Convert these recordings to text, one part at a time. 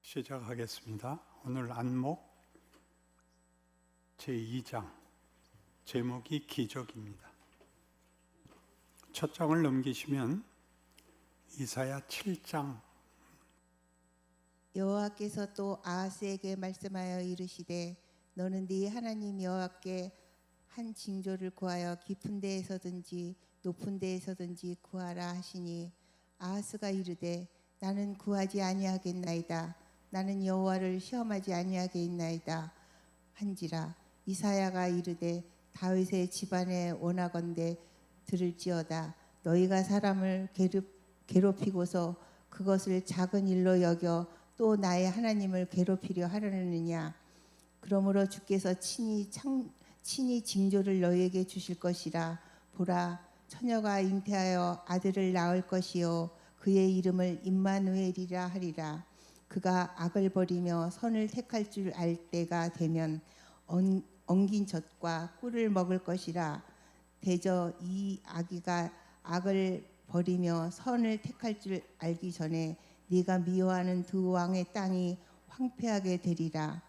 시작하겠습니다. 오늘 안목 제2장 제목이 기적입니다. 첫 장을 넘기시면 이사야 7장. 여호와께서 또 아하스에게 말씀하여 이르시되 너는 네 하나님 여호와께 한 징조를 구하여 깊은 데에서든지 높은 데에서든지 구하라 하시니 아하스가 이르되 나는 구하지 아니하겠나이다. 나는 여호와를 시험하지 아니하겠나이다 한지라. 이사야가 이르되 다윗의 집안에 원하건대 들을지어다. 너희가 사람을 괴롭히고서 그것을 작은 일로 여겨 또 나의 하나님을 괴롭히려 하려느냐. 그러므로 주께서 친히 징조를 너희에게 주실 것이라. 보라, 처녀가 잉태하여 아들을 낳을 것이요 그의 이름을 임마누엘이라 하리라. 그가 악을 버리며 선을 택할 줄 알 때가 되면 엉긴 젖과 꿀을 먹을 것이라. 대저 이 아기가 악을 버리며 선을 택할 줄 알기 전에 네가 미워하는 두 왕의 땅이 황폐하게 되리라.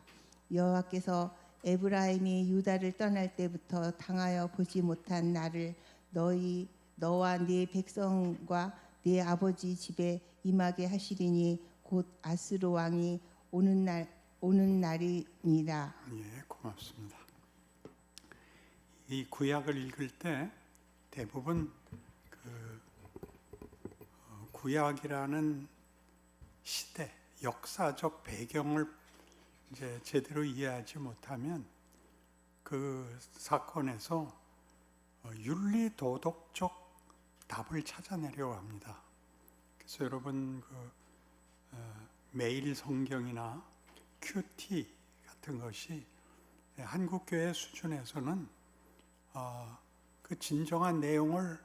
여호와께서 에브라임이 유다를 떠날 때부터 당하여 보지 못한 날을 너와 네 백성과 네 아버지 집에 임하게 하시리니 곧 아스루 왕이 오는 날이니라. 예, 고맙습니다. 이 구약을 읽을 때 대부분 구약이라는 시대, 역사적 배경을 이제 제대로 이해하지 못하면 그 사건에서 윤리 도덕적 답을 찾아내려고 합니다. 그래서 여러분 매일 성경이나 큐티 같은 것이 한국 교회 수준에서는 그 진정한 내용을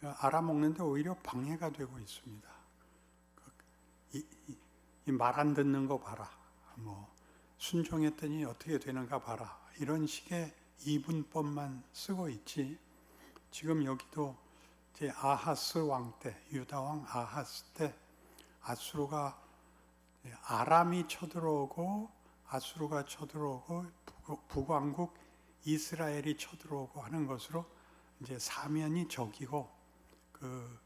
알아먹는데 오히려 방해가 되고 있습니다. 이 말 안 듣는 거 봐라. 순종했더니 어떻게 되는가 봐라. 이런 식의 이분법만 쓰고 있지. 지금 여기도 이제 아하스 왕 때, 유다 왕 아하스 때 아수르가 아람이 쳐들어오고 아수르가 쳐들어오고 북왕국 이스라엘이 쳐들어오고 하는 것으로 이제 사면이 적이고 그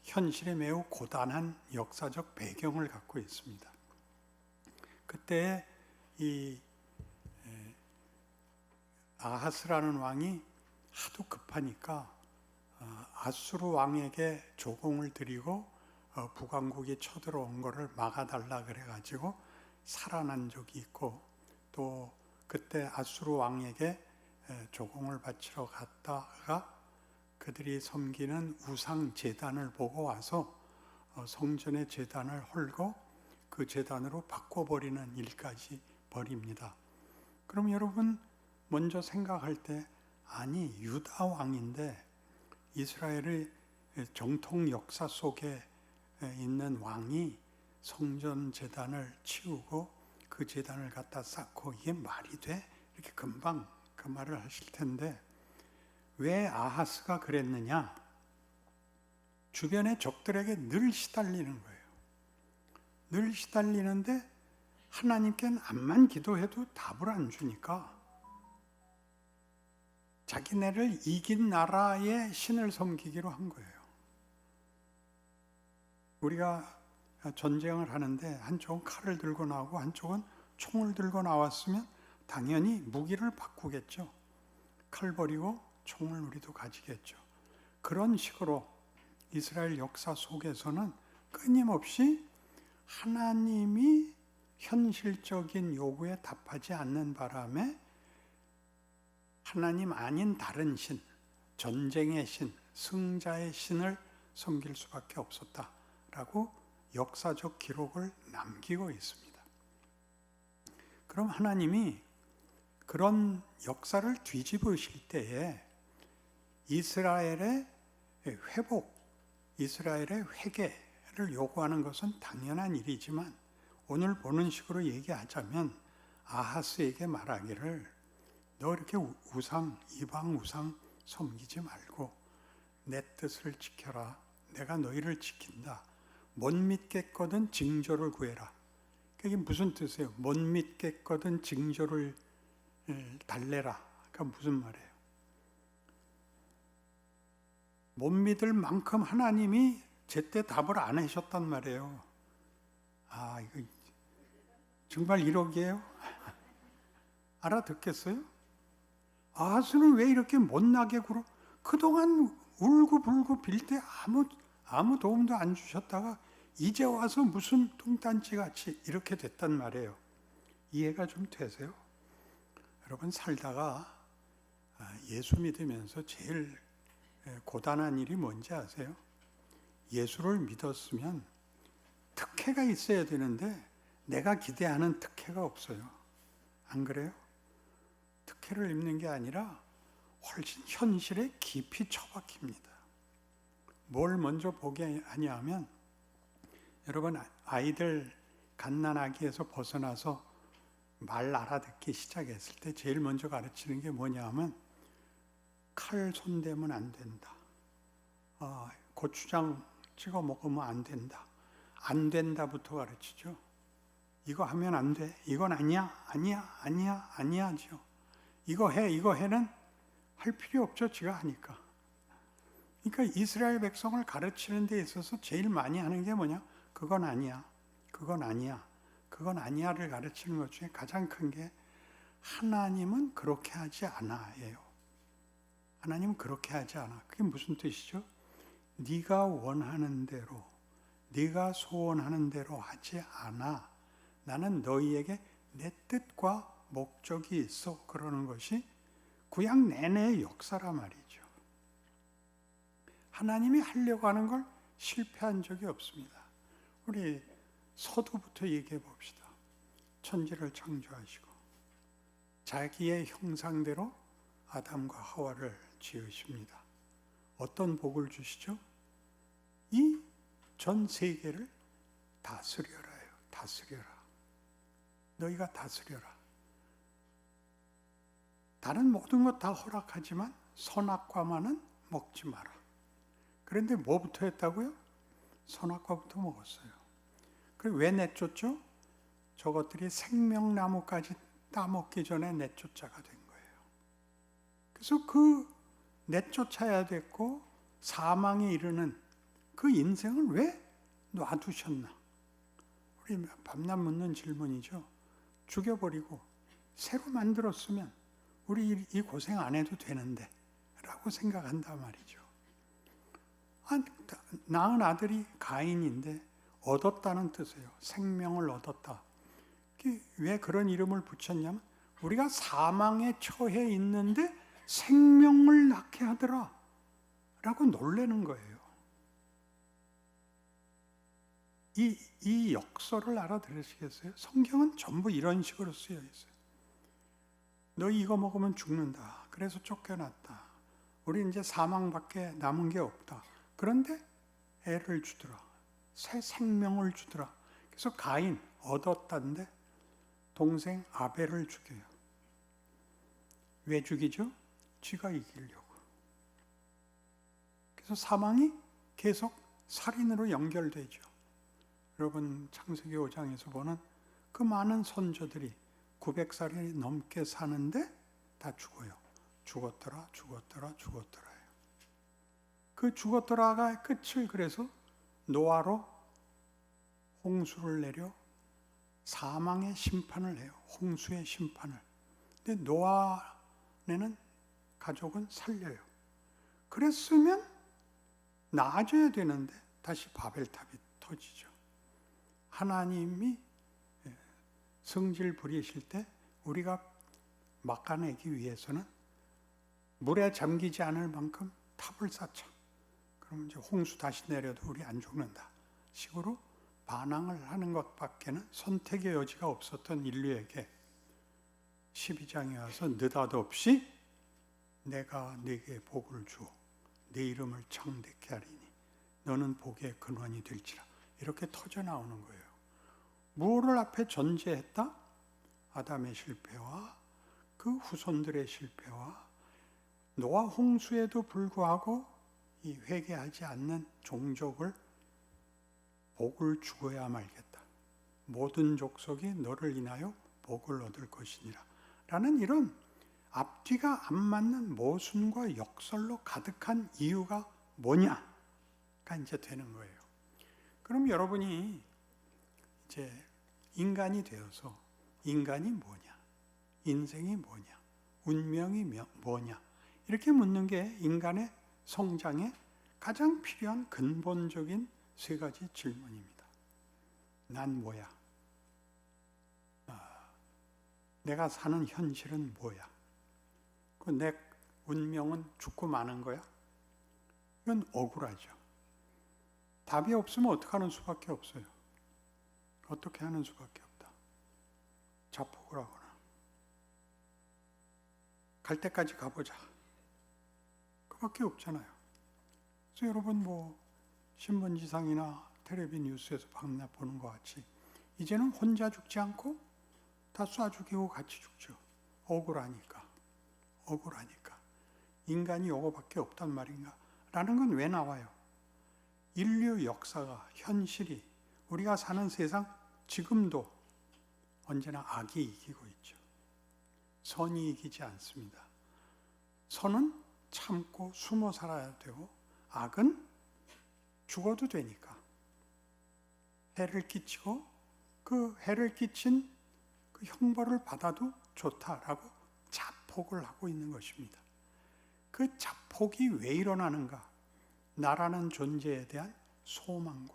현실에 매우 고단한 역사적 배경을 갖고 있습니다. 그때 이 아하스라는 왕이 하도 급하니까 아수르 왕에게 조공을 드리고 북왕국이 쳐들어온 것을 막아달라 그래가지고 살아난 적이 있고, 또 그때 아수르 왕에게 조공을 바치러 갔다가 그들이 섬기는 우상 제단을 보고 와서 성전의 제단을 헐고 그 제단으로 바꿔버리는 일까지 벌입니다. 그럼 여러분 먼저 생각할 때, 아니 유다 왕인데 이스라엘의 정통 역사 속에 있는 왕이 성전 제단을 치우고 그 제단을 갖다 쌓고 이게 말이 돼? 이렇게 금방 그 말을 하실 텐데, 왜 아하스가 그랬느냐? 주변의 적들에게 늘 시달리는 거예요. 늘 시달리는데 하나님께는 암만 기도해도 답을 안 주니까 자기네를 이긴 나라의 신을 섬기기로 한 거예요. 우리가 전쟁을 하는데 한쪽은 칼을 들고 나오고 한쪽은 총을 들고 나왔으면 당연히 무기를 바꾸겠죠. 칼 버리고 총을 우리도 가지겠죠. 그런 식으로 이스라엘 역사 속에서는 끊임없이 하나님이 현실적인 요구에 답하지 않는 바람에 하나님 아닌 다른 신, 전쟁의 신, 승자의 신을 섬길 수밖에 없었다라고 역사적 기록을 남기고 있습니다. 그럼 하나님이 그런 역사를 뒤집으실 때에 이스라엘의 회복, 이스라엘의 회개를 요구하는 것은 당연한 일이지만, 오늘 보는 식으로 얘기하자면 아하스에게 말하기를 너 이렇게 이방 우상 섬기지 말고 내 뜻을 지켜라. 내가 너희를 지킨다. 못 믿겠거든 징조를 구해라. 그게 무슨 뜻이에요? 못 믿겠거든 징조를 달래라. 그러니까 무슨 말이에요? 못 믿을 만큼 하나님이 제때 답을 안 하셨단 말이에요. 아, 이거 정말 1억이에요? 알아듣겠어요? 아하스는 왜 이렇게 못나게 굴어? 그동안 울고불고 빌 때 아무 도움도 안 주셨다가 이제 와서 무슨 뚱딴지 같이 이렇게 됐단 말이에요. 이해가 좀 되세요? 여러분 살다가 예수 믿으면서 제일 고단한 일이 뭔지 아세요? 예수를 믿었으면 특혜가 있어야 되는데 내가 기대하는 특혜가 없어요. 안 그래요? 특혜를 입는 게 아니라 훨씬 현실에 깊이 처박힙니다. 뭘 먼저 보게 하냐면 여러분 아이들 갓난아기에서 벗어나서 말 알아듣기 시작했을 때 제일 먼저 가르치는 게 뭐냐 하면 칼 손대면 안 된다. 고추장 찍어 먹으면 안 된다. 안 된다부터 가르치죠. 이거 하면 안 돼. 이건 아니야. 아니야죠. 이거 해는 할 필요 없죠. 지가 하니까. 그러니까 이스라엘 백성을 가르치는 데 있어서 제일 많이 하는 게 뭐냐? 그건 아니야. 를 가르치는 것 중에 가장 큰 게 하나님은 그렇게 하지 않아예요. 하나님은 그렇게 하지 않아. 그게 무슨 뜻이죠? 네가 원하는 대로, 네가 소원하는 대로 하지 않아. 나는 너희에게 내 뜻과 목적이 있어. 그러는 것이 구약 내내의 역사란 말이죠. 하나님이 하려고 하는 걸 실패한 적이 없습니다. 우리 서두부터 얘기해 봅시다. 천지를 창조하시고 자기의 형상대로 아담과 하와를 지으십니다. 어떤 복을 주시죠? 이 전 세계를 다스려라요. 다스려라. 너희가 다스려라. 다른 모든 것 다 허락하지만 선악과만은 먹지 마라. 그런데 뭐부터 했다고요? 선악과부터 먹었어요. 그리고 왜 내쫓죠? 저것들이 생명나무까지 따먹기 전에 내쫓아가 된 거예요. 그래서 그 내쫓아야 됐고 사망에 이르는 그 인생을 왜 놔두셨나? 우리 밤낮 묻는 질문이죠. 죽여버리고 새로 만들었으면 우리 이 고생 안 해도 되는데 라고 생각한단 말이죠. 낳은 아들이 가인인데 얻었다는 뜻이에요. 생명을 얻었다. 왜 그런 이름을 붙였냐면 우리가 사망에 처해 있는데 생명을 낳게 하더라 라고 놀라는 거예요. 이 역설을 알아들으시겠어요? 성경은 전부 이런 식으로 쓰여 있어요. 너희 이거 먹으면 죽는다. 그래서 쫓겨났다. 우리 이제 사망밖에 남은 게 없다. 그런데 애를 주더라. 새 생명을 주더라. 그래서 가인 얻었다는데 동생 아벨을 죽여요. 왜 죽이죠? 쥐가 이기려고. 그래서 사망이 계속 살인으로 연결되죠. 여러분 창세기 5장에서 보는 그 많은 선조들이 900살이 넘게 사는데 다 죽어요. 죽었더라. 그 죽었더라가 끝을 그래서 노아로 홍수를 내려 사망의 심판을 해요. 홍수의 심판을. 근데 노아는 가족은 살려요. 그랬으면 나아져야 되는데 다시 바벨탑이 터지죠. 하나님이 성질 부리실 때 우리가 막아내기 위해서는 물에 잠기지 않을 만큼 탑을 쌓자. 그러면 이제 홍수 다시 내려도 우리 안 죽는다. 식으로 반항을 하는 것밖에는 선택의 여지가 없었던 인류에게 12장에 와서 느닷없이 내가 네게 복을 주어 네 이름을 창대케 하리니 너는 복의 근원이 될지라. 이렇게 터져 나오는 거예요. 무엇을 앞에 전제했다? 아담의 실패와 그 후손들의 실패와 노아 홍수에도 불구하고 이 회개하지 않는 종족을 복을 주어야 말겠다. 모든 족속이 너를 인하여 복을 얻을 것이니라. 라는 이런 앞뒤가 안 맞는 모순과 역설로 가득한 이유가 뭐냐가 이제 되는 거예요. 그럼 여러분이 이제 인간이 되어서 인간이 뭐냐, 인생이 뭐냐, 운명이 뭐냐 이렇게 묻는 게 인간의 성장에 가장 필요한 근본적인 세 가지 질문입니다. 난 뭐야? 내가 사는 현실은 뭐야? 내 운명은 죽고 마는 거야? 이건 억울하죠. 답이 없으면 어떻게 하는 수밖에 없어요. 어떻게 하는 수밖에 없다. 자폭을 하거나 갈 때까지 가보자. 그밖에 없잖아요. 그래서 여러분 신문지상이나 텔레비 뉴스에서 밤낮 보는 것 같이 이제는 혼자 죽지 않고 다 쏴 죽이고 같이 죽죠. 억울하니까. 인간이 요거밖에 없단 말인가? 라는 건 왜 나와요? 인류 역사가, 현실이, 우리가 사는 세상 지금도 언제나 악이 이기고 있죠. 선이 이기지 않습니다. 선은 참고 숨어 살아야 되고 악은 죽어도 되니까 해를 끼치고 그 해를 끼친 그 형벌을 받아도 좋다라고 자폭을 하고 있는 것입니다. 그 자폭이 왜 일어나는가? 나라는 존재에 대한 소망과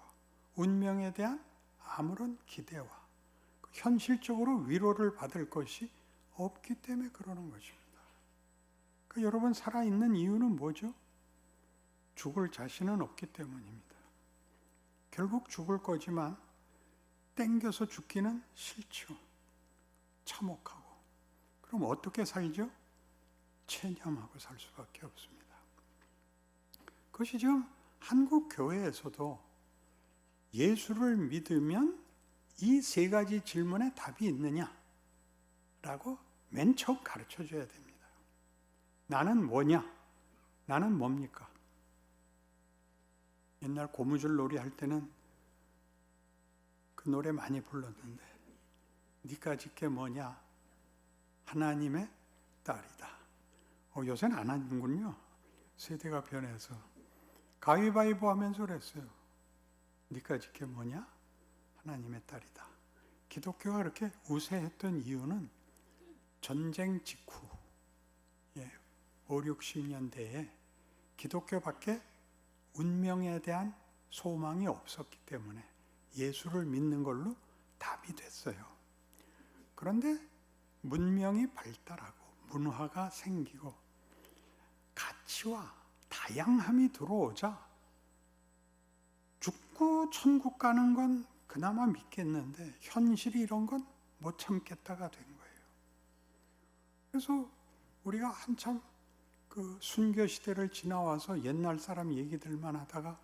운명에 대한 아무런 기대와 현실적으로 위로를 받을 것이 없기 때문에 그러는 것입니다. 여러분 살아있는 이유는 뭐죠? 죽을 자신은 없기 때문입니다. 결국 죽을 거지만 땡겨서 죽기는 싫죠. 참혹하고. 그럼 어떻게 살죠? 체념하고 살 수밖에 없습니다. 그것이 지금 한국 교회에서도 예수를 믿으면 이 세 가지 질문에 답이 있느냐라고 맨 처음 가르쳐 줘야 됩니다. 나는 뭐냐? 나는 뭡니까? 옛날 고무줄 놀이 할 때는 그 노래 많이 불렀는데 니가 짓게 뭐냐? 하나님의 딸이다. 요새는 안 하는군요. 세대가 변해서. 가위바위보 하면서 그랬어요. 니가 짓게 뭐냐? 하나님의 딸이다. 기독교가 그렇게 우세했던 이유는 전쟁 직후 5, 60년대에 기독교밖에 운명에 대한 소망이 없었기 때문에 예수를 믿는 걸로 답이 됐어요. 그런데 문명이 발달하고 문화가 생기고 가치와 다양함이 들어오자 죽고 천국 가는 건 그나마 믿겠는데 현실이 이런 건 못 참겠다가 된 거예요. 그래서 우리가 한참 그 순교 시대를 지나와서 옛날 사람 얘기들만 하다가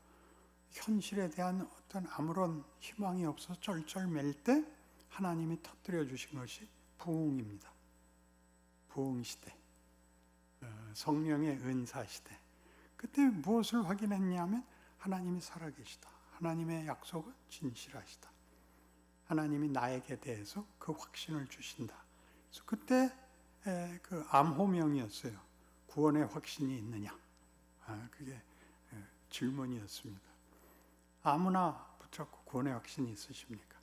현실에 대한 어떤 아무런 희망이 없어서 쩔쩔맬 때 하나님이 터뜨려 주신 것이 부흥입니다. 부흥 시대, 성령의 은사 시대. 그때 무엇을 확인했냐면 하나님이 살아계시다. 하나님의 약속은 진실하시다. 하나님이 나에게 대해서 그 확신을 주신다. 그래서 그때 그 암호명이었어요. 구원의 확신이 있느냐? 그게 질문이었습니다. 아무나 붙잡고 구원의 확신이 있으십니까?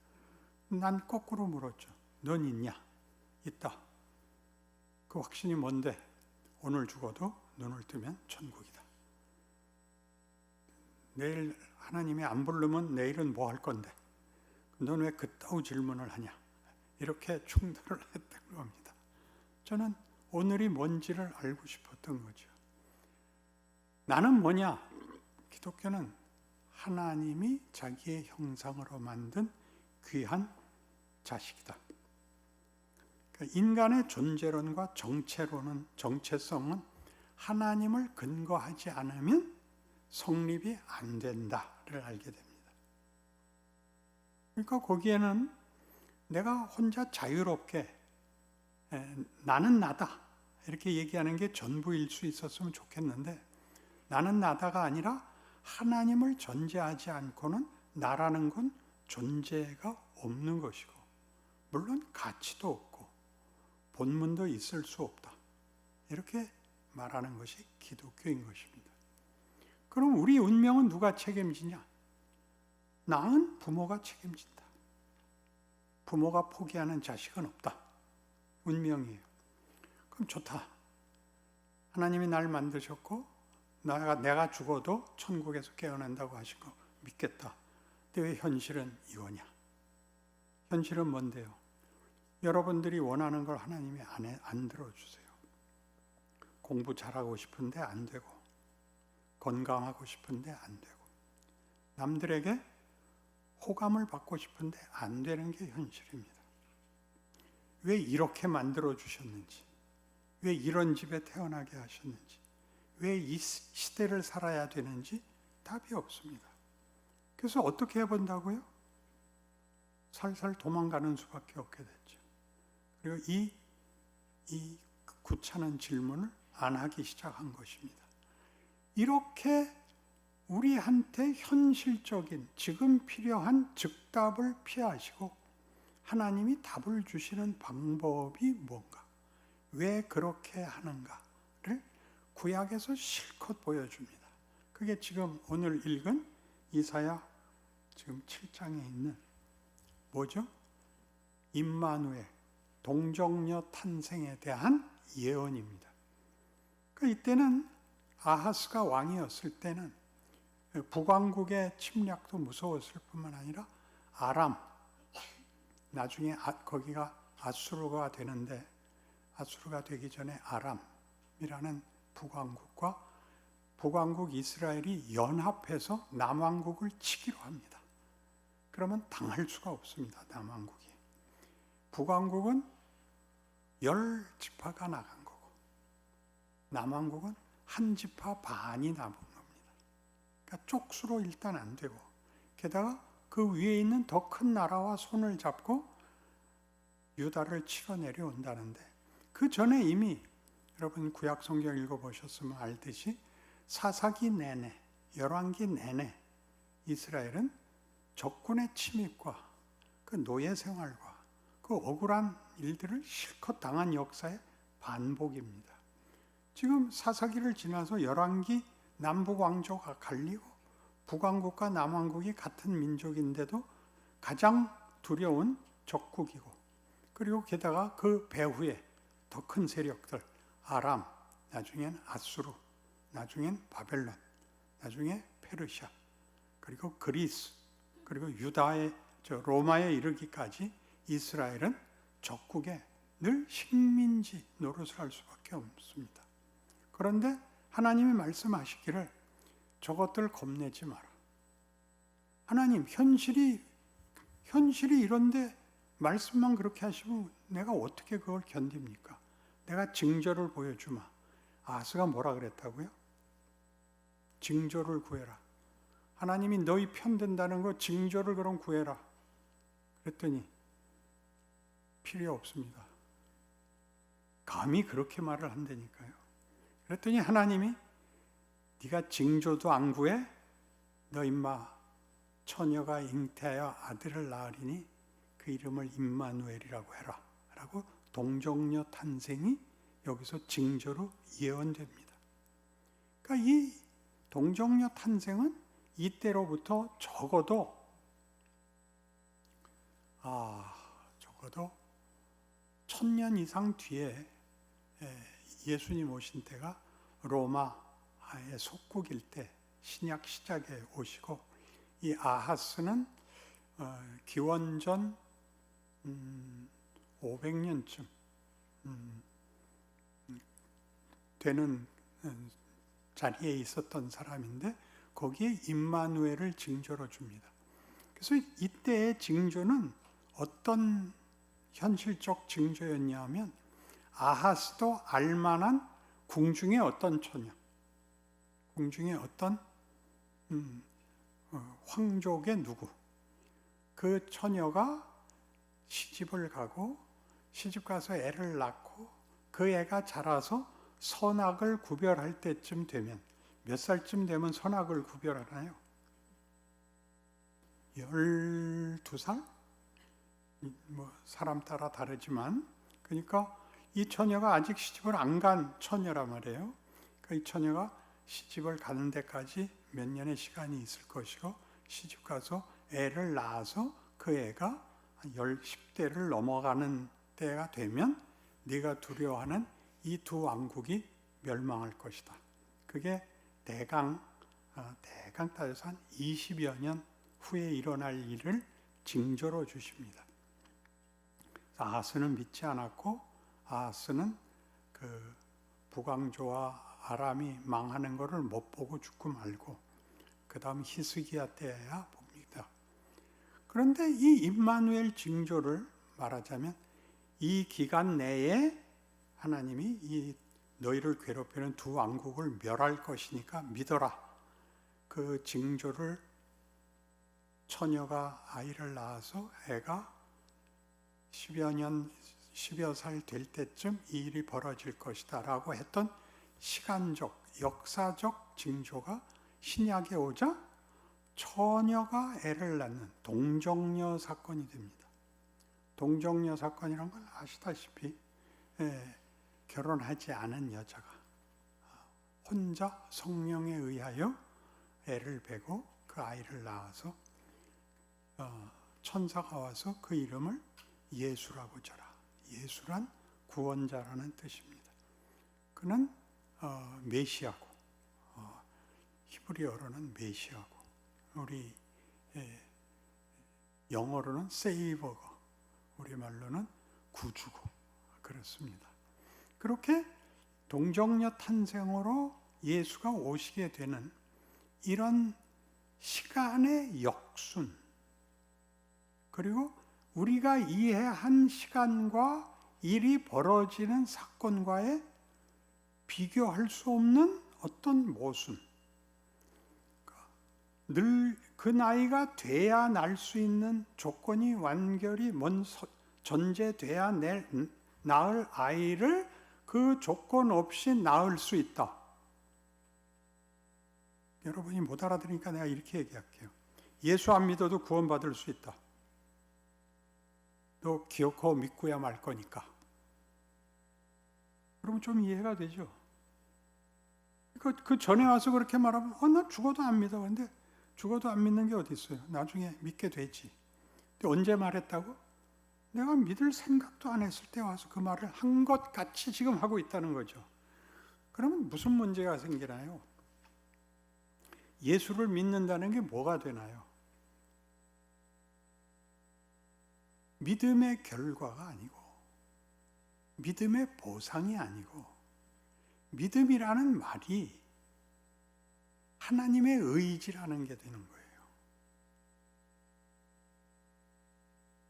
난 거꾸로 물었죠. 넌 있냐? 있다. 그 확신이 뭔데? 오늘 죽어도 눈을 뜨면 천국이다. 내일 하나님이 안 부르면 내일은 뭐 할 건데? 넌 왜 그따위 질문을 하냐? 이렇게 충돌을 했던 겁니다. 저는 오늘이 뭔지를 알고 싶었던 거죠. 나는 뭐냐? 기독교는 하나님이 자기의 형상으로 만든 귀한 자식이다. 그러니까 인간의 존재론과 정체성은 하나님을 근거하지 않으면 성립이 안 된다를 알게 됩니다. 그러니까 거기에는 내가 혼자 자유롭게 나는 나다 이렇게 얘기하는 게 전부일 수 있었으면 좋겠는데 나는 나다가 아니라 하나님을 전제하지 않고는 나라는 건 존재가 없는 것이고, 물론 가치도 없고 본문도 있을 수 없다. 이렇게 말하는 것이 기독교인 것입니다. 그럼 우리 운명은 누가 책임지냐? 낳은 부모가 책임진다. 부모가 포기하는 자식은 없다. 운명이에요. 그럼 좋다. 하나님이 날 만드셨고 내가 죽어도 천국에서 깨어난다고 하신 거 믿겠다. 근데 왜 현실은 이거냐? 현실은 뭔데요? 여러분들이 원하는 걸 하나님이 안 들어주세요. 공부 잘하고 싶은데 안 되고, 건강하고 싶은데 안 되고, 남들에게 호감을 받고 싶은데 안 되는 게 현실입니다. 왜 이렇게 만들어 주셨는지, 왜 이런 집에 태어나게 하셨는지, 왜 이 시대를 살아야 되는지 답이 없습니다. 그래서 어떻게 해본다고요? 살살 도망가는 수밖에 없게 됐죠. 그리고 이 구차는 질문을 안 하기 시작한 것입니다. 이렇게 우리한테 현실적인 지금 필요한 즉답을 피하시고 하나님이 답을 주시는 방법이 뭔가, 왜 그렇게 하는가를 구약에서 실컷 보여줍니다. 그게 지금 오늘 읽은 이사야 지금 7장에 있는 뭐죠? 임마누엘, 동정녀 탄생에 대한 예언입니다. 그러니까 이때는 아하스가 왕이었을 때는 북왕국의 침략도 무서웠을 뿐만 아니라 아람, 나중에 거기가 아수르가 되는데, 아수르가 되기 전에 아람이라는 북왕국과 북왕국 이스라엘이 연합해서 남왕국을 치기로 합니다. 그러면 당할 수가 없습니다. 남왕국이. 북왕국은 10지파가 나간 거고 남왕국은 1지파 반이 남은 겁니다. 그러니까 쪽수로 일단 안 되고, 게다가 그 위에 있는 더 큰 나라와 손을 잡고 유다를 치러 내려온다는데, 그 전에 이미 여러분 구약 성경 읽어보셨으면 알듯이 사사기 내내, 열왕기 내내 이스라엘은 적군의 침입과 그 노예 생활과 그 억울한 일들을 실컷 당한 역사의 반복입니다. 지금 사사기를 지나서 열왕기 남북 왕조가 갈리고 북왕국과 남왕국이 같은 민족인데도 가장 두려운 적국이고, 그리고 게다가 그 배후에 더 큰 세력들, 아람, 나중엔 아수르, 나중엔 바벨론, 나중에 페르시아, 그리고 그리스, 그리고 유다의 로마에 이르기까지 이스라엘은 적국에 늘 식민지 노릇을 할 수밖에 없습니다. 그런데 하나님이 말씀하시기를 저것들 겁내지 마라. 하나님, 현실이 이런데 말씀만 그렇게 하시면 내가 어떻게 그걸 견딥니까? 내가 징조를 보여주마. 아하스가 뭐라 그랬다고요? 징조를 구해라. 하나님이 너희 편 든다는 거 징조를 그럼 구해라. 그랬더니 필요 없습니다. 감히 그렇게 말을 한다니까요. 그랬더니 하나님이 네가 징조도 안 구해? 너 임마 처녀가 잉태하여 아들을 낳으리니 그 이름을 임마누엘이라고 해라 라고 동정녀 탄생이 여기서 징조로 예언됩니다. 그러니까 이 동정녀 탄생은 이때로부터 적어도 1000년 이상 뒤에 예수님 오신 때가 로마의 속국일 때 신약 시작에 오시고, 이 아하스는 기원전 500년쯤 되는 자리에 있었던 사람인데 거기에 임마누엘을 징조로 줍니다. 그래서 이때의 징조는 어떤 현실적 징조였냐면, 아하스도 알만한 궁중의 어떤 처녀, 궁중의 어떤 황족의 누구, 그 처녀가 시집을 가고 시집 가서 애를 낳고 그 애가 자라서 선악을 구별할 때쯤 되면, 몇 살쯤 되면 선악을 구별하나요? 12살? 뭐 사람 따라 다르지만, 그러니까 이 처녀가 아직 시집을 안 간 처녀란 말이에요. 그러니까 이 처녀가 시집을 가는 데까지 몇 년의 시간이 있을 것이고, 시집 가서 애를 낳아서 그 애가 10대를 넘어가는 때가 되면 네가 두려워하는 이 두 왕국이 멸망할 것이다. 그게 대강 따져서 한 20여 년 후에 일어날 일을 징조로 주십니다. 아하스는 믿지 않았고, 아하스는 그 북왕조와 아람이 망하는 것을 못 보고 죽고 말고, 그 다음 히스기야 때야 봅니다. 그런데 이 임마누엘 징조를 말하자면, 이 기간 내에 하나님이 이 너희를 괴롭히는 두 왕국을 멸할 것이니까 믿어라. 그 징조를 처녀가 아이를 낳아서 애가 10여 살 될 때쯤 이 일이 벌어질 것이다 라고 했던 시간적, 역사적 징조가 신약에 오자 처녀가 애를 낳는 동정녀 사건이 됩니다. 동정녀 사건이란 건 아시다시피 결혼하지 않은 여자가 혼자 성령에 의하여 애를 베고 그 아이를 낳아서 천사가 와서 그 이름을 예수라고 져라. 예수란 구원자라는 뜻입니다. 그는 메시아고, 히브리어로는 메시아고, 우리 영어로는 세이버고, 우리말로는 구주고, 그렇습니다. 그렇게 동정녀 탄생으로 예수가 오시게 되는 이런 시간의 역순, 그리고 우리가 이해한 시간과 일이 벌어지는 사건과의 비교할 수 없는 어떤 모순, 늘 그 나이가 돼야 날 수 있는 조건이 완결히 전제돼야 낳을 아이를 그 조건 없이 낳을 수 있다. 여러분이 못 알아들으니까 내가 이렇게 얘기할게요. 예수 안 믿어도 구원받을 수 있다. 너 기어코 믿고야 말 거니까. 그러면 좀 이해가 되죠? 그 전에 와서 그렇게 말하면 나 죽어도 안 믿어. 근데 죽어도 안 믿는 게 어디 있어요? 나중에 믿게 되지. 근데 언제 말했다고? 내가 믿을 생각도 안 했을 때 와서 그 말을 한 것 같이 지금 하고 있다는 거죠. 그러면 무슨 문제가 생기나요? 예수를 믿는다는 게 뭐가 되나요? 믿음의 결과가 아니고, 믿음의 보상이 아니고, 믿음이라는 말이 하나님의 의지라는 게 되는 거예요.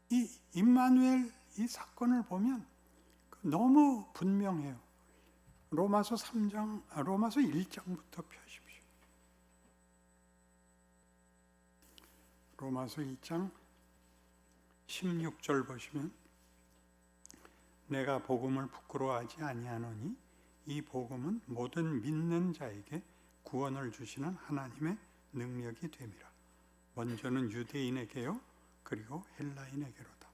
이 임마누엘 이 사건을 보면 너무 분명해요. 로마서 1장부터 펴십시오. 로마서 1장 16절 보시면, 내가 복음을 부끄러워하지 아니하노니 이 복음은 모든 믿는 자에게 구원을 주시는 하나님의 능력이 됨이라. 먼저는 유대인에게요, 그리고 헬라인에게로다.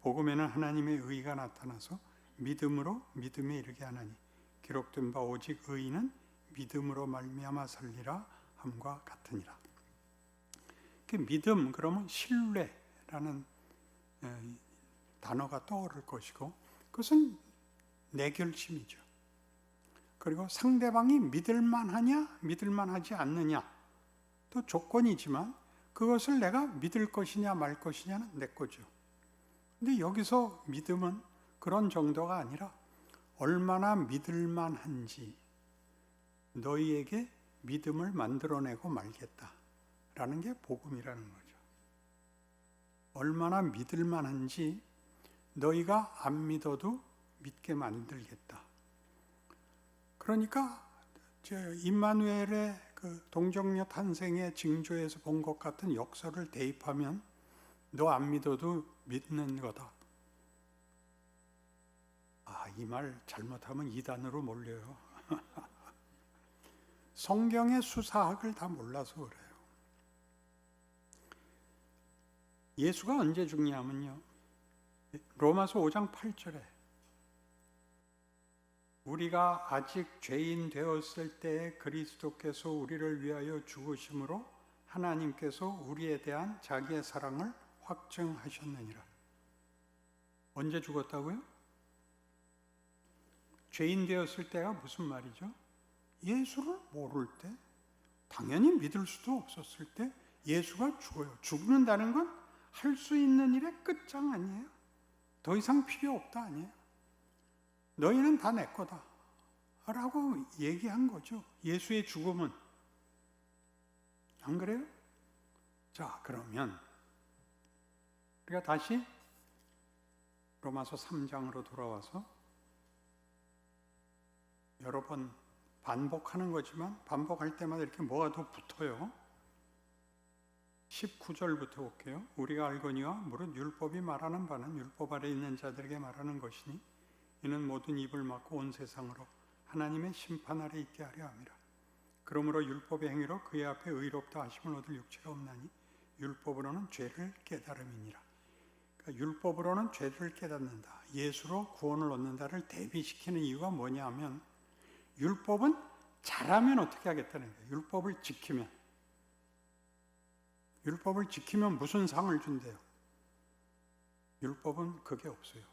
복음에는 하나님의 의가 나타나서 믿음으로 믿음에 이르게 하나니, 기록된 바 오직 의인은 믿음으로 말미암아 살리라 함과 같으니라. 그 믿음, 그러면 신뢰라는 단어가 떠오를 것이고, 그것은 내 결심이죠. 그리고 상대방이 믿을만하냐 믿을만하지 않느냐 또 조건이지만, 그것을 내가 믿을 것이냐 말 것이냐는 내 거죠. 근데 여기서 믿음은 그런 정도가 아니라 얼마나 믿을만한지 너희에게 믿음을 만들어내고 말겠다라는 게 복음이라는 거죠. 얼마나 믿을만한지 너희가 안 믿어도 믿게 만들겠다. 그러니까 임마누엘의 그 동정녀 탄생의 징조에서 본 것 같은 역설을 대입하면 너 안 믿어도 믿는 거다. 이 말 잘못하면 이단으로 몰려요. 성경의 수사학을 다 몰라서 그래요. 예수가 언제 죽냐면요, 로마서 5장 8절에 우리가 아직 죄인 되었을 때에 그리스도께서 우리를 위하여 죽으심으로 하나님께서 우리에 대한 자기의 사랑을 확증하셨느니라. 언제 죽었다고요? 죄인 되었을 때가 무슨 말이죠? 예수를 모를 때, 당연히 믿을 수도 없었을 때 예수가 죽어요. 죽는다는 건 할 수 있는 일의 끝장 아니에요? 더 이상 필요 없다 아니에요? 너희는 다 내 거다 라고 얘기한 거죠. 예수의 죽음은. 안 그래요? 자, 그러면 우리가 다시 로마서 3장으로 돌아와서 여러 번 반복하는 거지만 반복할 때마다 이렇게 뭐가 더 붙어요. 19절부터 볼게요. 우리가 알거니와 무릇 율법이 말하는 바는 율법 아래 있는 자들에게 말하는 것이니 이는 모든 입을 막고 온 세상으로 하나님의 심판 아래 있게 하려 함이라. 그러므로 율법의 행위로 그의 앞에 의롭다 하심을 얻을 육체가 없나니 율법으로는 죄를 깨달음이니라. 그러니까 율법으로는 죄를 깨닫는다, 예수로 구원을 얻는다를 대비시키는 이유가 뭐냐 하면 율법은 잘하면 어떻게 하겠다는 거예요. 율법을 지키면 무슨 상을 준대요? 율법은 그게 없어요.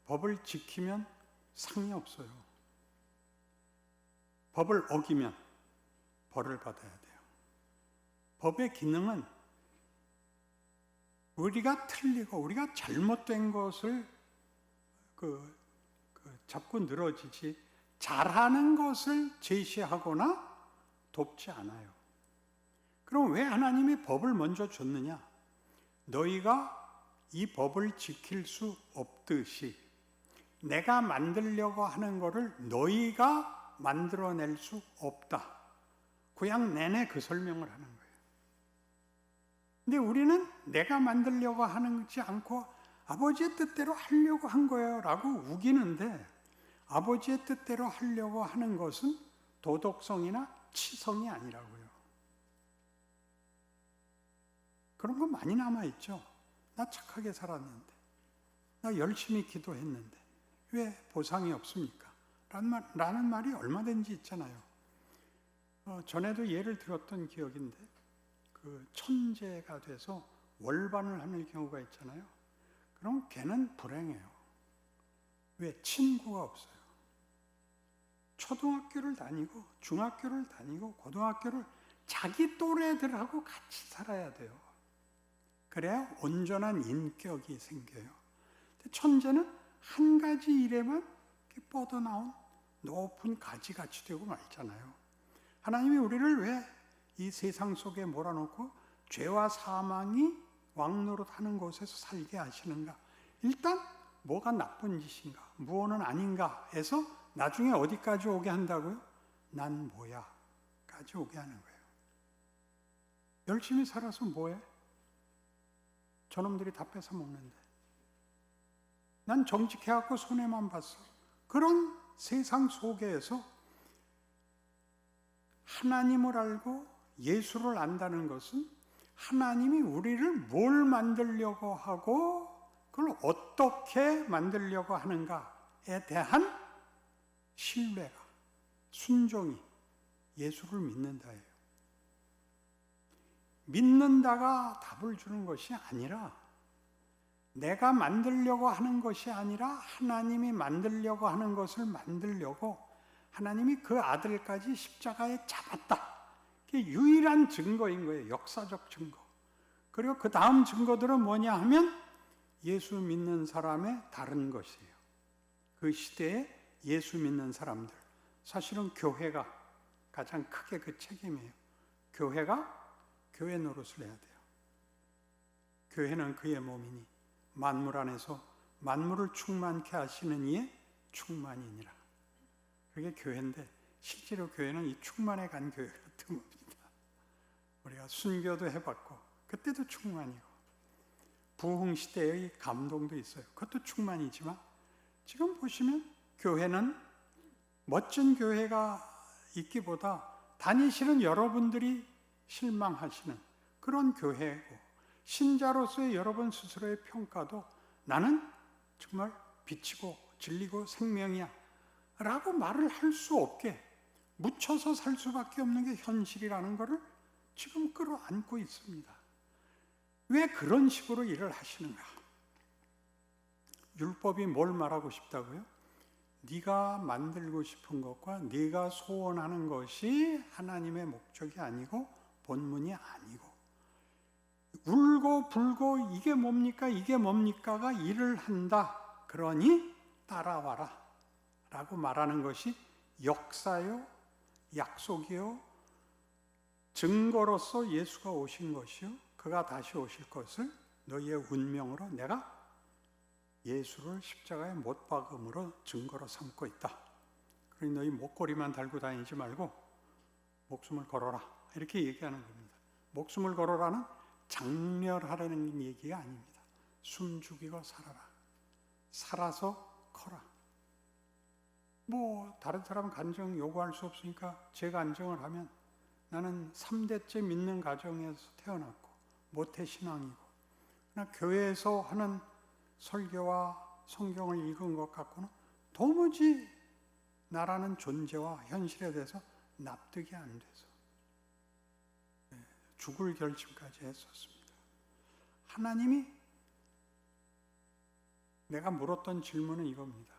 법을 지키면 상이 없어요. 법을 어기면 벌을 받아야 돼요. 법의 기능은 우리가 틀리고 우리가 잘못된 것을 자꾸 늘어지지 잘하는 것을 제시하거나 돕지 않아요. 그럼 왜 하나님이 법을 먼저 줬느냐? 너희가 이 법을 지킬 수 없듯이 내가 만들려고 하는 것을 너희가 만들어낼 수 없다. 구약 내내 그 설명을 하는 거예요. 근데 우리는 내가 만들려고 하지 않고 아버지의 뜻대로 하려고 한 거예요 라고 우기는데, 아버지의 뜻대로 하려고 하는 것은 도덕성이나 치성이 아니라고요. 그런 거 많이 남아있죠. 나 착하게 살았는데, 나 열심히 기도했는데 왜 보상이 없습니까? 라는 말이 얼마든지 있잖아요. 전에도 예를 들었던 기억인데, 그 천재가 돼서 월반을 하는 경우가 있잖아요. 그럼 걔는 불행해요. 왜? 친구가 없어요. 초등학교를 다니고 중학교를 다니고 고등학교를 자기 또래들하고 같이 살아야 돼요. 그래야 온전한 인격이 생겨요. 천재는 한 가지 일에만 뻗어나온 높은 가지같이 되고 말잖아요. 하나님이 우리를 왜 이 세상 속에 몰아넣고 죄와 사망이 왕노릇하는 곳에서 살게 하시는가? 일단 뭐가 나쁜 짓인가? 무엇은 아닌가? 해서 나중에 어디까지 오게 한다고요? 난 뭐야? 까지 오게 하는 거예요. 열심히 살아서 뭐해? 저놈들이 다 뺏어 먹는데. 난 정직해갖고 손해만 봤어. 그런 세상 속에서 하나님을 알고 예수를 안다는 것은 하나님이 우리를 뭘 만들려고 하고 그걸 어떻게 만들려고 하는가에 대한 신뢰가, 순종이 예수를 믿는다예요. 믿는다가 답을 주는 것이 아니라, 내가 만들려고 하는 것이 아니라 하나님이 만들려고 하는 것을 만들려고 하나님이 그 아들까지 십자가에 잡았다. 그게 유일한 증거인 거예요. 역사적 증거. 그리고 그 다음 증거들은 뭐냐 하면 예수 믿는 사람의 다른 것이에요. 그 시대에 예수 믿는 사람들, 사실은 교회가 가장 크게 그 책임이에요. 교회가 교회 노릇을 해야 돼요. 교회는 그의 몸이니 만물 안에서 만물을 충만케 하시는 이의 충만이니라. 그게 교회인데, 실제로 교회는 이 충만에 간 교회가 드뭅니다. 우리가 순교도 해봤고 그때도 충만이고, 부흥 시대의 감동도 있어요. 그것도 충만이지만, 지금 보시면 교회는 멋진 교회가 있기보다 다니시는 여러분들이 실망하시는 그런 교회고, 신자로서의 여러분 스스로의 평가도 나는 정말 빛이고 진리고 생명이야 라고 말을 할 수 없게 묻혀서 살 수밖에 없는 게 현실이라는 것을 지금 끌어안고 있습니다. 왜 그런 식으로 일을 하시는가? 율법이 뭘 말하고 싶다고요? 네가 만들고 싶은 것과 네가 소원하는 것이 하나님의 목적이 아니고 본문이 아니고, 울고 불고 이게 뭡니까 이게 뭡니까가 일을 한다. 그러니 따라와라 라고 말하는 것이 역사요, 약속이요, 증거로서 예수가 오신 것이요, 그가 다시 오실 것을 너희의 운명으로 내가 예수를 십자가에 못 박음으로 증거로 삼고 있다. 그러니 너희 목걸이만 달고 다니지 말고 목숨을 걸어라 이렇게 얘기하는 겁니다. 목숨을 걸어라는 장렬하라는 얘기가 아닙니다. 숨 죽이고 살아라. 살아서 커라. 뭐 다른 사람 간증 요구할 수 없으니까 제 간증을 하면, 나는 3대째 믿는 가정에서 태어났고 모태신앙이고, 그러나 교회에서 하는 설교와 성경을 읽은 것 갖고는 도무지 나라는 존재와 현실에 대해서 납득이 안 돼서 죽을 결심까지 했었습니다. 하나님이, 내가 물었던 질문은 이겁니다.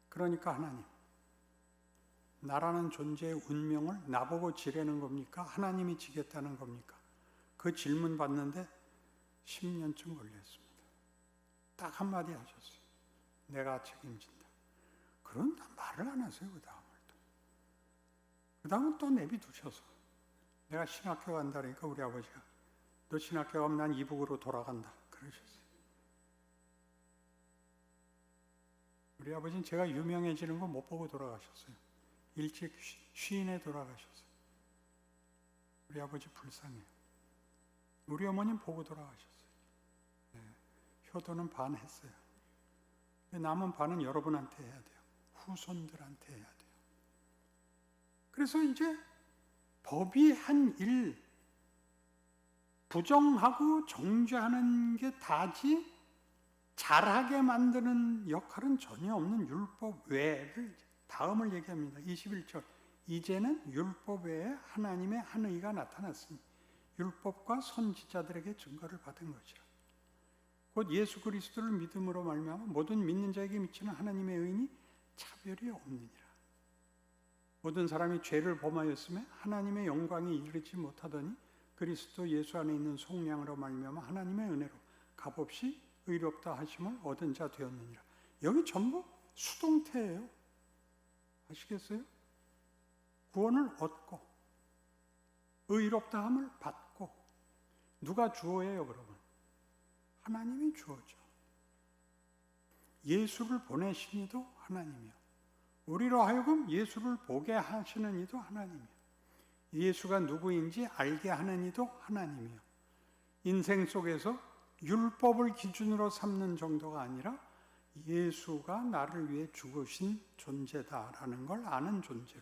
그러니까 하나님, 나라는 존재의 운명을 나보고 지려는 겁니까? 하나님이 지겠다는 겁니까? 그 질문 받는데 10년쯤 걸렸습니다. 딱 한마디 하셨어요. 내가 책임진다. 그런데 말을 안 하세요. 그 다음은 또 내비두셔서, 내가 신학교 간다니까 우리 아버지가, 너 신학교 가면 난 이북으로 돌아간다 그러셨어요. 우리 아버지는 제가 유명해지는 거 못 보고 돌아가셨어요. 일찍 쉬인에 돌아가셨어요. 우리 아버지 불쌍해요. 우리 어머님 보고 돌아가셨어요. 효도는 반 했어요. 남은 반은 여러분한테 해야 돼요. 후손들한테 해야 돼요. 그래서 이제 법이 한 일, 부정하고 정죄하는 게 다지 잘하게 만드는 역할은 전혀 없는 율법 외를 다음을 얘기합니다. 21절. 이제는 율법 외에 하나님의 한 의가 나타났으니 율법과 선지자들에게 증거를 받은 것이라. 곧 예수 그리스도를 믿음으로 말미암아 모든 믿는 자에게 미치는 하나님의 의인이 차별이 없느니라. 모든 사람이 죄를 범하였음에 하나님의 영광에 이르지 못하더니 그리스도 예수 안에 있는 속량으로 말미암아 하나님의 은혜로 값없이 의롭다 하심을 얻은 자 되었느니라. 여기 전부 수동태예요. 아시겠어요? 구원을 얻고 의롭다 함을 받고. 누가 주어예요 그러면? 하나님이 주어죠. 예수를 보내신 이도 하나님이요, 우리로 하여금 예수를 보게 하시는 이도 하나님이요, 예수가 누구인지 알게 하는 이도 하나님이요. 인생 속에서 율법을 기준으로 삼는 정도가 아니라 예수가 나를 위해 죽으신 존재다라는 걸 아는 존재로.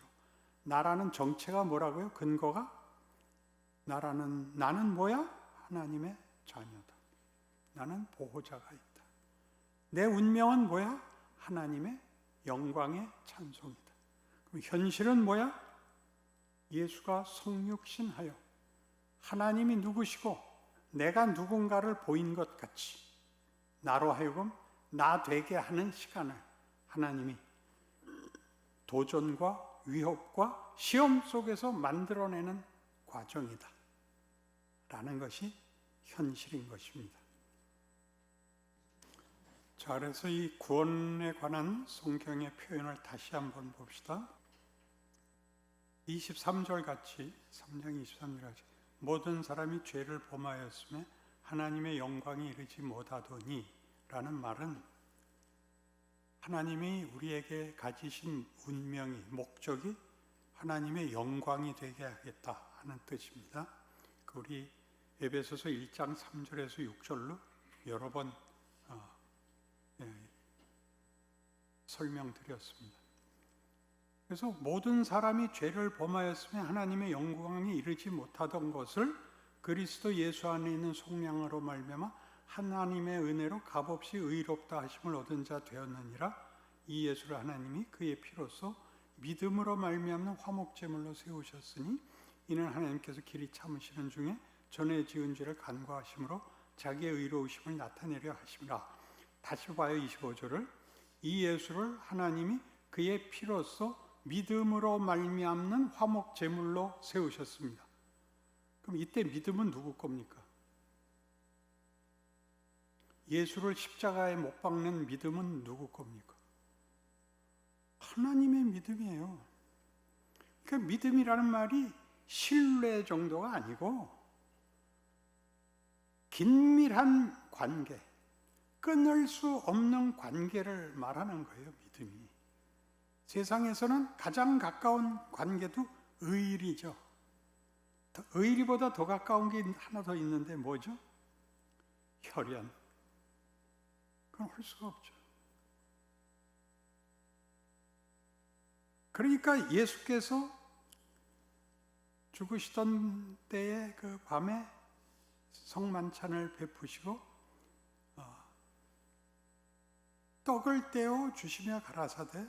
나라는 정체가 뭐라고요? 근거가 나는 뭐야? 하나님의 자녀다. 나는 보호자가 있다. 내 운명은 뭐야? 하나님의 영광의 찬송이다. 그럼 현실은 뭐야? 예수가 성육신하여 하나님이 누구시고 내가 누군가를 보인 것 같이 나로 하여금 나 되게 하는 시간을 하나님이 도전과 위협과 시험 속에서 만들어내는 과정이다 라는 것이 현실인 것입니다. 자, 그래서 이 구원에 관한 성경의 표현을 다시 한번 봅시다. 23절 같이, 3장 23절 같이, 모든 사람이 죄를 범하였음에 하나님의 영광이 이르지 못하더니 라는 말은 하나님이 우리에게 가지신 운명이, 목적이 하나님의 영광이 되게 하겠다 하는 뜻입니다. 우리 에베소서 1장 3절에서 6절로 여러 번 설명드렸습니다. 그래서 모든 사람이 죄를 범하였으며 하나님의 영광이 이르지 못하던 것을 그리스도 예수 안에 있는 속량으로 말미암아 하나님의 은혜로 값없이 의롭다 하심을 얻은 자 되었느니라. 이 예수를 하나님이 그의 피로써 믿음으로 말미암는 화목제물로 세우셨으니 이는 하나님께서 길이 참으시는 중에 전에 지은 죄를 간과하심으로 자기의 의로우심을 나타내려 하심이라. 다시 봐요. 25절을. 이 예수를 하나님이 그의 피로써 믿음으로 말미암는 화목제물로 세우셨습니다. 그럼 이때 믿음은 누구 겁니까? 예수를 십자가에 못 박는 믿음은 누구 겁니까? 하나님의 믿음이에요. 그러니까 믿음이라는 말이 신뢰 정도가 아니고 긴밀한 관계, 끊을 수 없는 관계를 말하는 거예요. 믿음이. 세상에서는 가장 가까운 관계도 의리죠. 의리보다 더 가까운 게 하나 더 있는데 뭐죠? 혈연. 그건 할 수가 없죠. 그러니까 예수께서 죽으시던 때에 그 밤에 성만찬을 베푸시고 떡을 떼어 주시며 가라사대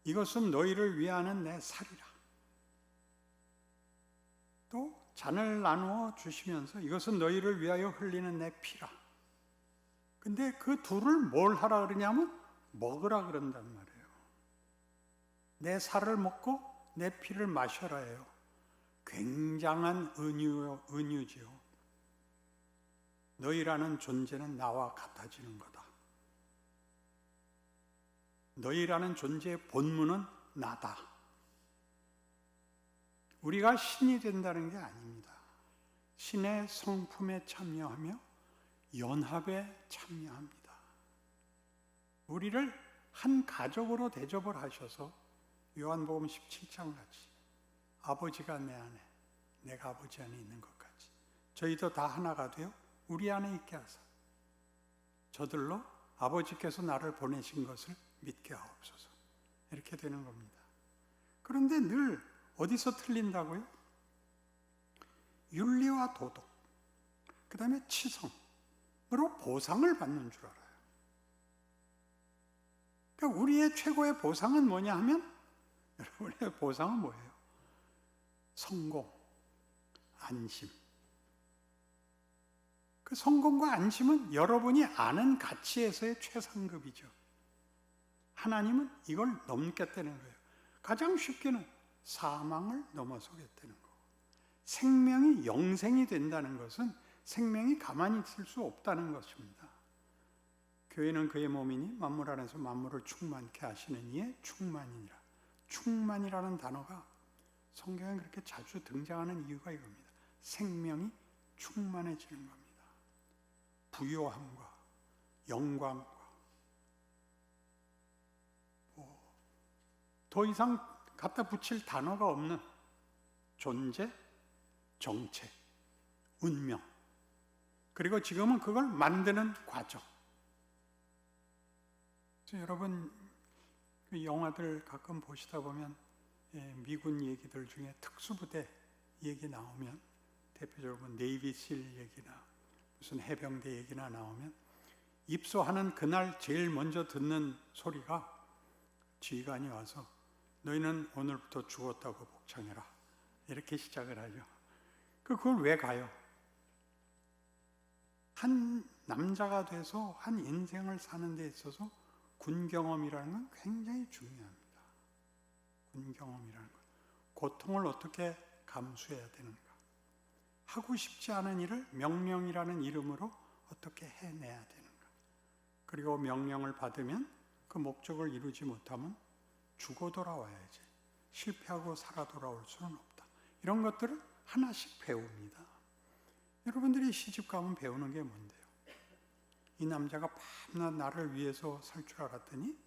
이것은 너희를 위하는 내 살이라. 또 잔을 나누어 주시면서 이것은 너희를 위하여 흘리는 내 피라. 근데 그 둘을 뭘 하라 그러냐면 먹으라 그런단 말이에요. 내 살을 먹고 내 피를 마셔라 해요. 굉장한 은유지요. 너희라는 존재는 나와 같아지는 거다. 너희라는 존재의 본문은 나다. 우리가 신이 된다는 게 아닙니다. 신의 성품에 참여하며 연합에 참여합니다. 우리를 한 가족으로 대접을 하셔서 요한복음 17장 같이 아버지가 내 안에 내가 아버지 안에 있는 것 같이 저희도 다 하나가 되어 우리 안에 있게 하사 저들로 아버지께서 나를 보내신 것을 믿게 하옵소서. 이렇게 되는 겁니다. 그런데 늘 어디서 틀린다고요? 윤리와 도덕, 그 다음에 치성으로 보상을 받는 줄 알아요. 그러니까 우리의 최고의 보상은 뭐냐 하면 여러분의 보상은 뭐예요? 성공, 안심. 그 성공과 안심은 여러분이 아는 가치에서의 최상급이죠. 하나님은 이걸 넘겠다는 거예요. 가장 쉽게는 사망을 넘어서겠다는 거고, 생명이 영생이 된다는 것은 생명이 가만히 있을 수 없다는 것입니다. 교회는 그의 몸이니 만물 안에서 만물을 충만케 하시는 이의 충만이니라. 충만이라는 단어가 성경에 그렇게 자주 등장하는 이유가 이겁니다. 생명이 충만해지는 겁니다. 부요함과 영광과 더 이상 갖다 붙일 단어가 없는 존재, 정체, 운명, 그리고 지금은 그걸 만드는 과정. 여러분 그 영화들 가끔 보시다 보면 미군 얘기들 중에 특수부대 얘기 나오면 대표적으로 네이비실 얘기나 무슨 해병대 얘기나 나오면 입소하는 그날 제일 먼저 듣는 소리가 지휘관이 와서 너희는 오늘부터 죽었다고 복창해라. 이렇게 시작을 하죠. 그걸 왜 가요? 한 남자가 돼서 한 인생을 사는 데 있어서 군 경험이라는 건 굉장히 중요합니다. 군 경험이라는 것. 고통을 어떻게 감수해야 되는가. 하고 싶지 않은 일을 명령이라는 이름으로 어떻게 해내야 되는가. 그리고 명령을 받으면 그 목적을 이루지 못하면 죽어 돌아와야지. 실패하고 살아 돌아올 수는 없다. 이런 것들을 하나씩 배웁니다. 여러분들이 시집 가면 배우는 게 뭔데요? 이 남자가 밤낮 나를 위해서 살 줄 알았더니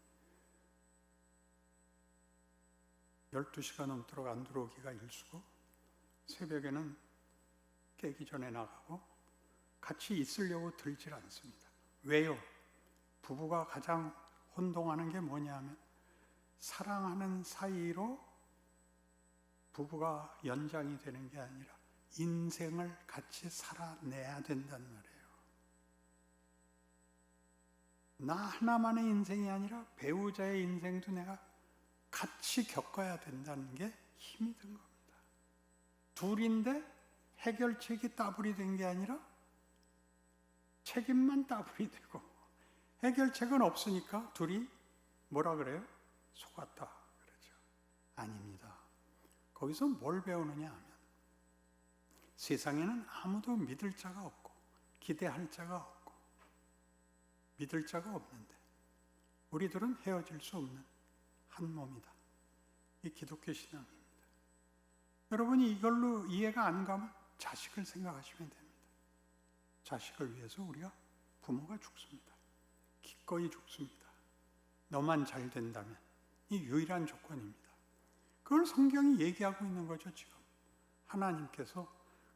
12시가 넘도록 안 들어오기가 일수고 새벽에는 깨기 전에 나가고 같이 있으려고 들질 않습니다. 왜요? 부부가 가장 혼동하는 게 뭐냐 하면 사랑하는 사이로 부부가 연장이 되는 게 아니라 인생을 같이 살아내야 된단 말이에요. 나 하나만의 인생이 아니라 배우자의 인생도 내가 같이 겪어야 된다는 게 힘이 든 겁니다. 둘인데 해결책이 따블이 된 게 아니라 책임만 따블이 되고 해결책은 없으니까 둘이 뭐라 그래요? 속았다 그러죠. 아닙니다. 거기서 뭘 배우느냐 하면 세상에는 아무도 믿을 자가 없고 기대할 자가 없고 믿을 자가 없는데 우리들은 헤어질 수 없는 한 몸이다. 이 기독교 신앙입니다. 여러분이 이걸로 이해가 안 가면 자식을 생각하시면 됩니다. 자식을 위해서 우리가 부모가 죽습니다. 기꺼이 죽습니다. 너만 잘 된다면 이 유일한 조건입니다. 그걸 성경이 얘기하고 있는 거죠. 지금 하나님께서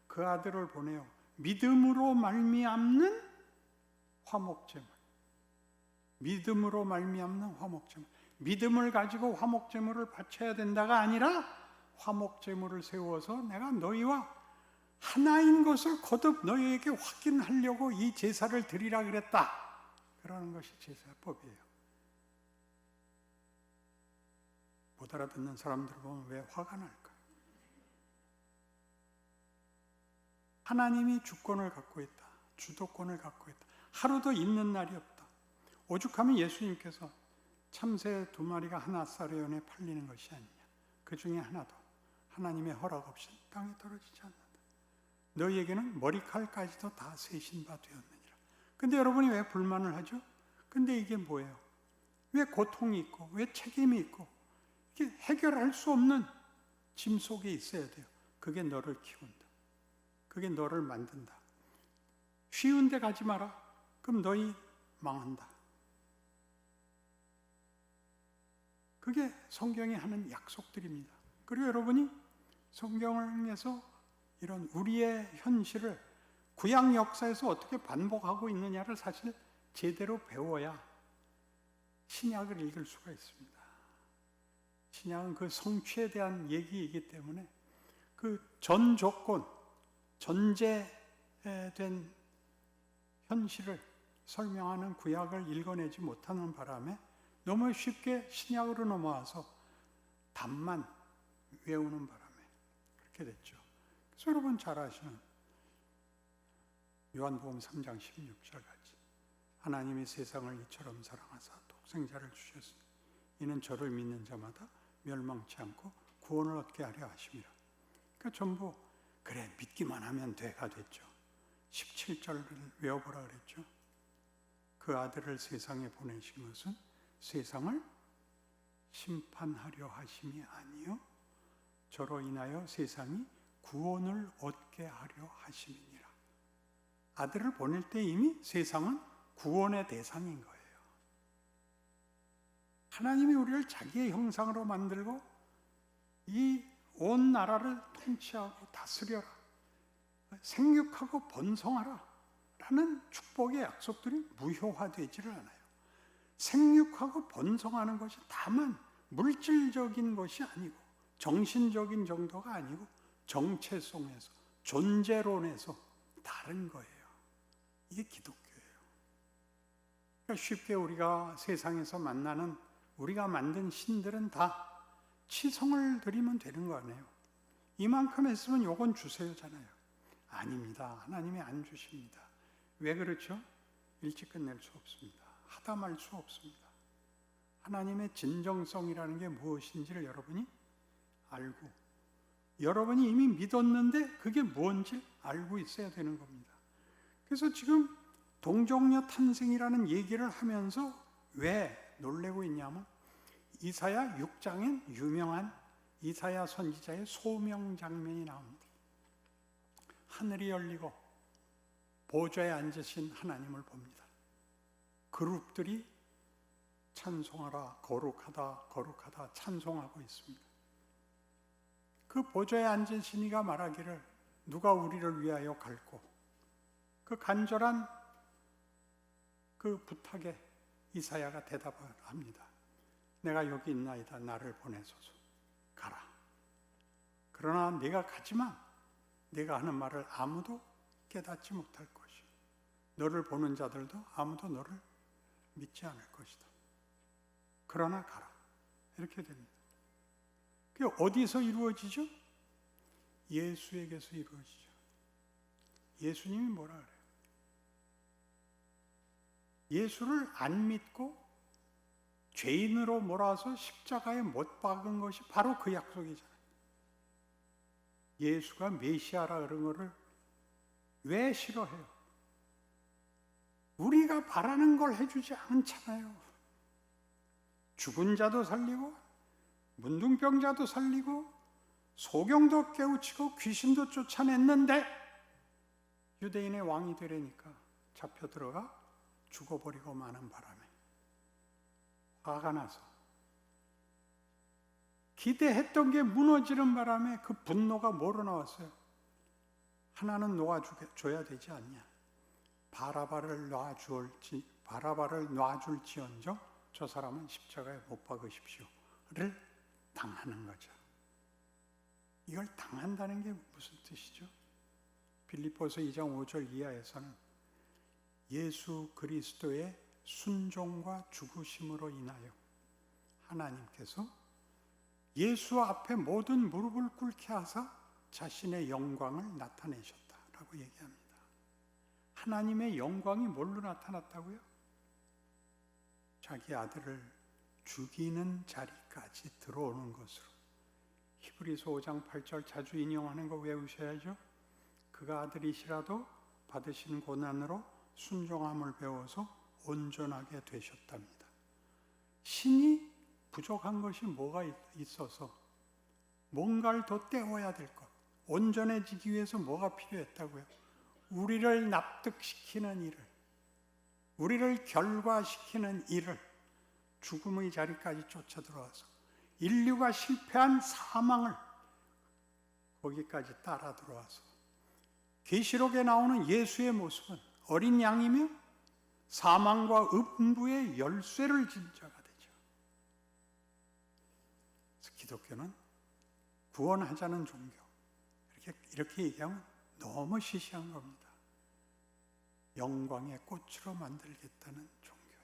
그 아들을 보내어 믿음으로 말미암는 화목제물, 믿음으로 말미암는 화목제물, 믿음을 가지고 화목제물을 바쳐야 된다가 아니라 화목제물을 세워서 내가 너희와 하나인 것을 거듭 너희에게 확인하려고 이 제사를 드리라 그랬다. 그러는 것이 제사법이에요. 못 알아듣는 사람들 보면 왜 화가 날까요? 하나님이 주권을 갖고 있다. 주도권을 갖고 있다. 하루도 있는 날이 없다. 오죽하면 예수님께서 참새 2마리가 하나 쌀에 팔리는 것이 아니냐. 그 중에 하나도 하나님의 허락 없이 땅에 떨어지지 않는다. 너희에게는 머리칼까지도 다 세신 바 되었느니라. 근데 여러분이 왜 불만을 하죠? 근데 이게 뭐예요? 왜 고통이 있고 왜 책임이 있고 이게 해결할 수 없는 짐 속에 있어야 돼요. 그게 너를 키운다. 그게 너를 만든다. 쉬운 데 가지 마라. 그럼 너희 망한다. 그게 성경이 하는 약속들입니다. 그리고 여러분이 성경에서 이런 우리의 현실을 구약 역사에서 어떻게 반복하고 있느냐를 사실 제대로 배워야 신약을 읽을 수가 있습니다. 신약은 그 성취에 대한 얘기이기 때문에 그 전 조건, 전제된 현실을 설명하는 구약을 읽어내지 못하는 바람에 너무 쉽게 신약으로 넘어와서 답만 외우는 바람에 그렇게 됐죠. 그래서 여러분 잘 아시는 요한복음 3장 16절 같이 하나님이 세상을 이처럼 사랑하사 독생자를 주셨으니 이는 저를 믿는 자마다 멸망치 않고 구원을 얻게 하려 하심이라. 그러니까 전부 그래 믿기만 하면 돼가 됐죠. 17절을 외워보라 그랬죠. 그 아들을 세상에 보내신 것은 세상을 심판하려 하심이 아니요 저로 인하여 세상이 구원을 얻게 하려 하심이니라. 아들을 보낼 때 이미 세상은 구원의 대상인 거예요. 하나님이 우리를 자기의 형상으로 만들고 이 온 나라를 통치하고 다스려라, 생육하고 번성하라 라는 축복의 약속들이 무효화되지를 않아요. 생육하고 번성하는 것이 다만 물질적인 것이 아니고 정신적인 정도가 아니고 정체성에서 존재론에서 다른 거예요. 이게 기독교예요. 그러니까 쉽게 우리가 세상에서 만나는 우리가 만든 신들은 다 치성을 드리면 되는 거 아니에요. 이만큼 했으면 요건 주세요잖아요. 아닙니다. 하나님이 안 주십니다. 왜 그렇죠? 일찍 끝낼 수 없습니다. 하다 말 수 없습니다. 하나님의 진정성이라는 게 무엇인지를 여러분이 알고 여러분이 이미 믿었는데 그게 뭔지 알고 있어야 되는 겁니다. 그래서 지금 동정녀 탄생이라는 얘기를 하면서 왜 놀래고 있냐면 이사야 6장엔 유명한 이사야 선지자의 소명 장면이 나옵니다. 하늘이 열리고 보좌에 앉으신 하나님을 봅니다. 그룹들이 찬송하라 거룩하다 거룩하다 찬송하고 있습니다. 그 보좌에 앉으신 이가 말하기를 누가 우리를 위하여 갈고 그 간절한 그 부탁에 이사야가 대답을 합니다. 내가 여기 있나이다. 나를 보내소서. 가라. 그러나 네가 가지만 네가 하는 말을 아무도 깨닫지 못할 것이요. 너를 보는 자들도 아무도 너를 믿지 않을 것이다. 그러나 가라. 이렇게 됩니다. 그게 어디서 이루어지죠? 예수에게서 이루어지죠. 예수님이 뭐라 그래요? 예수를 안 믿고 죄인으로 몰아서 십자가에 못 박은 것이 바로 그 약속이잖아요. 예수가 메시아라 그런 거를 왜 싫어해요? 우리가 바라는 걸 해주지 않잖아요. 죽은 자도 살리고 문둥병자도 살리고 소경도 깨우치고 귀신도 쫓아냈는데 유대인의 왕이 되려니까 잡혀 들어가 죽어버리고 마는 바람에 화가 나서 기대했던 게 무너지는 바람에 그 분노가 뭐로 나왔어요? 하나는 놓아줘야 되지 않냐? 바라바를 놔줄지언정 저 사람은 십자가에 못 박으십시오를 당하는 거죠. 이걸 당한다는 게 무슨 뜻이죠? 빌립보서 2장 5절 이하에서는 예수 그리스도의 순종과 죽으심으로 인하여 하나님께서 예수 앞에 모든 무릎을 꿇게 하사 자신의 영광을 나타내셨다라고 얘기합니다. 하나님의 영광이 뭘로 나타났다고요? 자기 아들을 죽이는 자리까지 들어오는 것으로. 히브리서 5장 8절 자주 인용하는 거 외우셔야죠. 그가 아들이시라도 받으신 고난으로 순종함을 배워서 온전하게 되셨답니다. 신이 부족한 것이 뭐가 있어서 뭔가를 더 떼어야 될 것, 온전해지기 위해서 뭐가 필요했다고요? 우리를 납득시키는 일을, 우리를 결과시키는 일을 죽음의 자리까지 쫓아 들어와서 인류가 실패한 사망을 거기까지 따라 들어와서 계시록에 나오는 예수의 모습은 어린 양이며 사망과 음부의 열쇠를 진 자가 되죠. 그래서 기독교는 구원하자는 종교, 이렇게 얘기하면 너무 시시한 겁니다. 영광의 꽃으로 만들겠다는 종교입니다.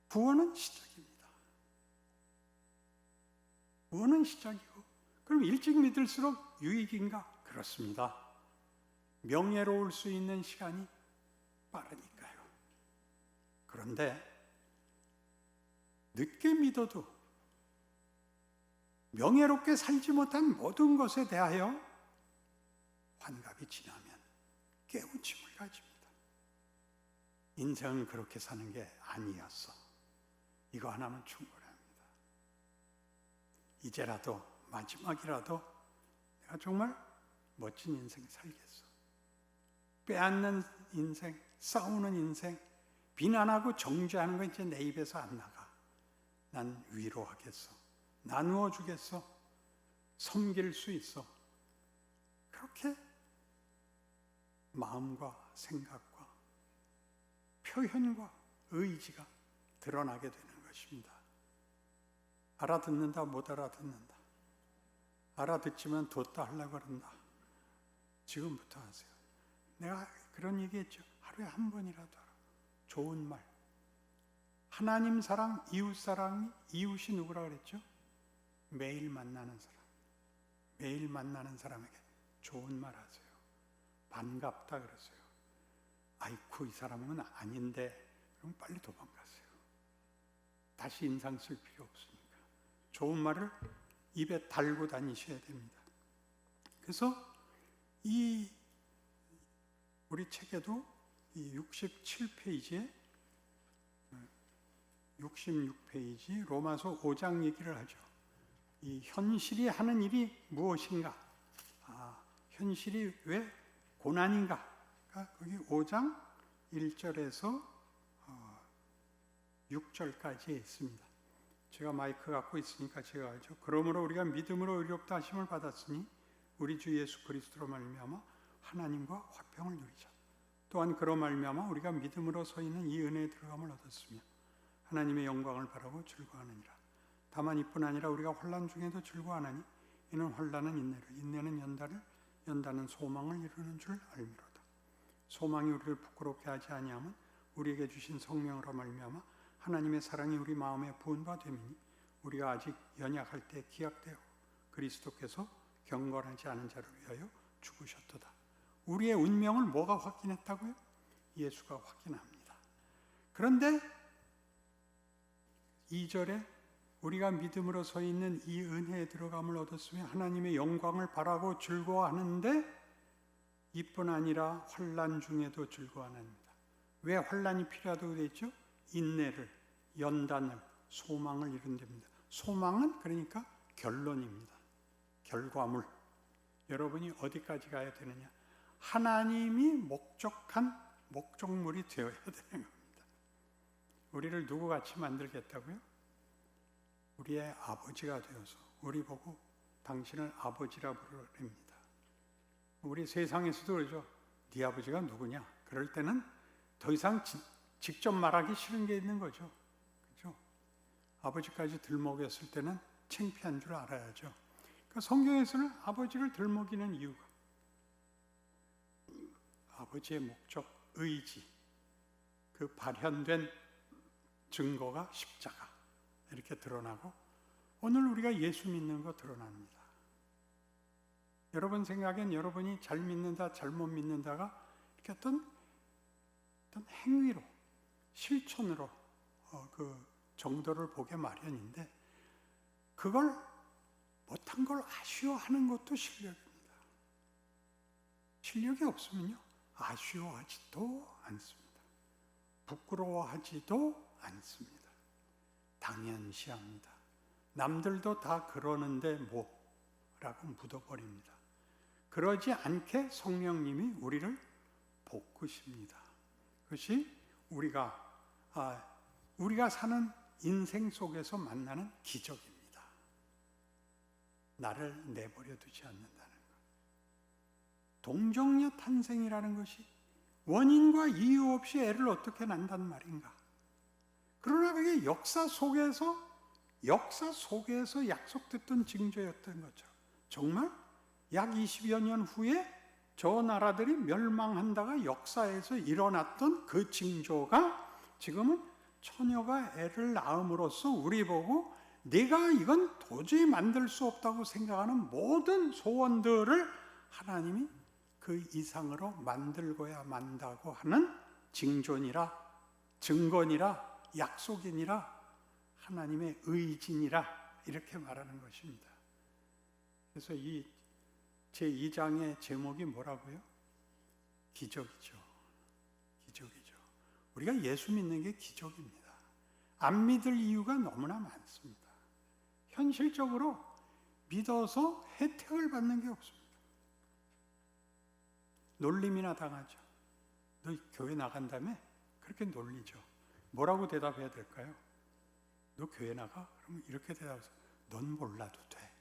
구원은 시작입니다. 구원은 시작이고, 그럼 일찍 믿을수록 유익인가? 그렇습니다. 명예로울 수 있는 시간이 빠르니까요. 그런데 늦게 믿어도 명예롭게 살지 못한 모든 것에 대하여 환갑이 지나면 깨우침을 가집니다. 인생은 그렇게 사는 게 아니었어. 이거 하나면 충분합니다. 이제라도 마지막이라도 내가 정말 멋진 인생 살겠어. 빼앗는 인생, 싸우는 인생, 비난하고 정죄하는 건 이제 내 입에서 안 나가. 난 위로하겠어. 나누어 주겠어. 섬길 수 있어. 그렇게 마음과 생각과 표현과 의지가 드러나게 되는 것입니다. 알아듣는다, 못 알아듣는다. 알아듣지만 뒀다 하려고 그런다. 지금부터 하세요. 내가 그런 얘기했죠. 하루에 한 번이라도 하라. 좋은 말. 하나님 사랑, 이웃 사랑이 이웃이 누구라 그랬죠? 매일 만나는 사람. 매일 만나는 사람에게 좋은 말 하세요. 반갑다 그러세요. 아이쿠 이 사람은 아닌데 그럼 빨리 도망가세요. 다시 인상 쓸 필요 없으니까. 좋은 말을 입에 달고 다니셔야 됩니다. 그래서 이 우리 책에도 이 67페이지에 66페이지 로마서 5장 얘기를 하죠. 이 현실이 하는 일이 무엇인가? 현실이 왜 고난인가? 거기 5장 1절에서 6절까지 있습니다. 제가 마이크 갖고 있으니까 제가 알죠. 그러므로 우리가 믿음으로 의롭다 하심을 받았으니 우리 주 예수 그리스도로 말미암아 하나님과 화평을 누리자. 또한 그로 말미암아 우리가 믿음으로 서 있는 이 은혜에 들어감을 얻었으며 하나님의 영광을 바라고 즐거워하느니라. 다만 이뿐 아니라 우리가 환난 중에도 즐거워하나니 이는 환난은 인내를, 인내는 연단을, 연단은 소망을 이루는 줄 알미로다. 소망이 우리를 부끄럽게 하지 아니하면 우리에게 주신 성령으로 말미암아 하나님의 사랑이 우리 마음에 부은 바 됨이니 우리가 아직 연약할 때 기약되어 그리스도께서 경건하지 않은 자를 위하여 죽으셨도다. 우리의 운명을 뭐가 확인했다고요? 예수가 확인합니다. 그런데 2절에 우리가 믿음으로 서 있는 이 은혜에 들어감을 얻었으며 하나님의 영광을 바라고 즐거워하는데 이뿐 아니라 환난 중에도 즐거워합니다. 왜 환난이 필요하다고 되어 있죠? 인내를, 연단을, 소망을 이룬답니다. 소망은 그러니까 결론입니다. 결과물. 여러분이 어디까지 가야 되느냐? 하나님이 목적한 목적물이 되어야 되는 겁니다. 우리를 누구같이 만들겠다고요? 우리의 아버지가 되어서 우리 보고 당신을 아버지라 부르랍니다. 우리 세상에서도 그러죠. 네 아버지가 누구냐? 그럴 때는 더 이상 직접 말하기 싫은 게 있는 거죠. 그렇죠? 아버지까지 들먹였을 때는 창피한 줄 알아야죠. 그러니까 성경에서는 아버지를 들먹이는 이유가 아버지의 목적, 의지, 그 발현된 증거가 십자가 이렇게 드러나고 오늘 우리가 예수 믿는 거 드러납니다. 여러분 생각엔 여러분이 잘 믿는다, 잘못 믿는다가 이렇게 어떤 행위로, 실천으로 그 정도를 보게 마련인데 그걸 못한 걸 아쉬워하는 것도 실력입니다. 실력이 없으면요 아쉬워하지도 않습니다. 부끄러워하지도 않습니다. 당연시합니다. 남들도 다 그러는데 뭐라고 묻어버립니다. 그러지 않게 성령님이 우리를 볶으십니다. 그것이 우리가 사는 인생 속에서 만나는 기적입니다. 나를 내버려 두지 않는다는 것. 동정녀 탄생이라는 것이 원인과 이유 없이 애를 어떻게 낳는단 말인가. 그러나 그게 역사 속에서 약속됐던 징조였던 거죠. 정말 약 20여 년 후에 저 나라들이 멸망한다가 역사에서 일어났던 그 징조가 지금은 처녀가 애를 낳음으로써 우리 보고 내가 이건 도저히 만들 수 없다고 생각하는 모든 소원들을 하나님이 그 이상으로 만들고야 만다고 하는 징조니라, 증거니라, 약속이니라, 하나님의 의지니라 이렇게 말하는 것입니다. 그래서 이 제2장의 제목이 뭐라고요? 기적이죠. 기적이죠. 우리가 예수 믿는 게 기적입니다. 안 믿을 이유가 너무나 많습니다. 현실적으로 믿어서 혜택을 받는 게 없습니다. 놀림이나 당하죠. 너 교회 나간다며? 그렇게 놀리죠. 뭐라고 대답해야 될까요? 너 교회 나가? 그러면 이렇게 대답해서 넌 몰라도 돼.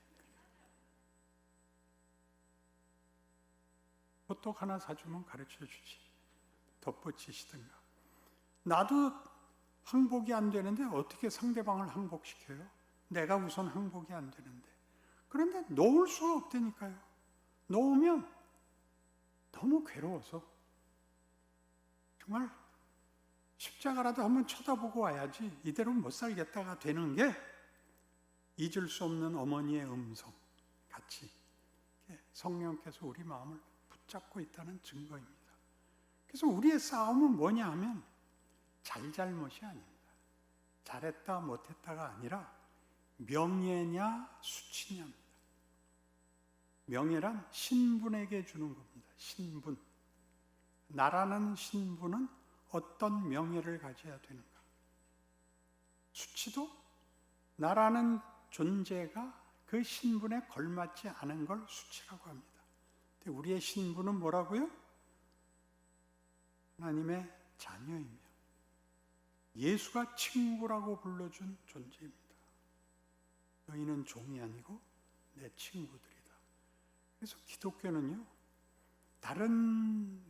호떡 하나 사주면 가르쳐주지. 덧붙이시든가. 나도 항복이 안 되는데 어떻게 상대방을 항복시켜요? 내가 우선 항복이 안 되는데. 그런데 놓을 수가 없다니까요. 놓으면 너무 괴로워서 정말 십자가라도 한번 쳐다보고 와야지 이대로 못 살겠다가 되는 게 잊을 수 없는 어머니의 음성 같이 성령께서 우리 마음을 붙잡고 있다는 증거입니다. 그래서 우리의 싸움은 뭐냐 하면 잘잘못이 아닙니다. 잘했다 못했다가 아니라 명예냐 수치냐입니다. 명예란 신분에게 주는 겁니다. 신분. 나라는 신분은 어떤 명예를 가져야 되는가. 수치도 나라는 존재가 그 신분에 걸맞지 않은 걸 수치라고 합니다. 근데 우리의 신분은 뭐라고요? 하나님의 자녀이며 예수가 친구라고 불러준 존재입니다. 너희는 종이 아니고 내 친구들이다. 그래서 기독교는요, 다른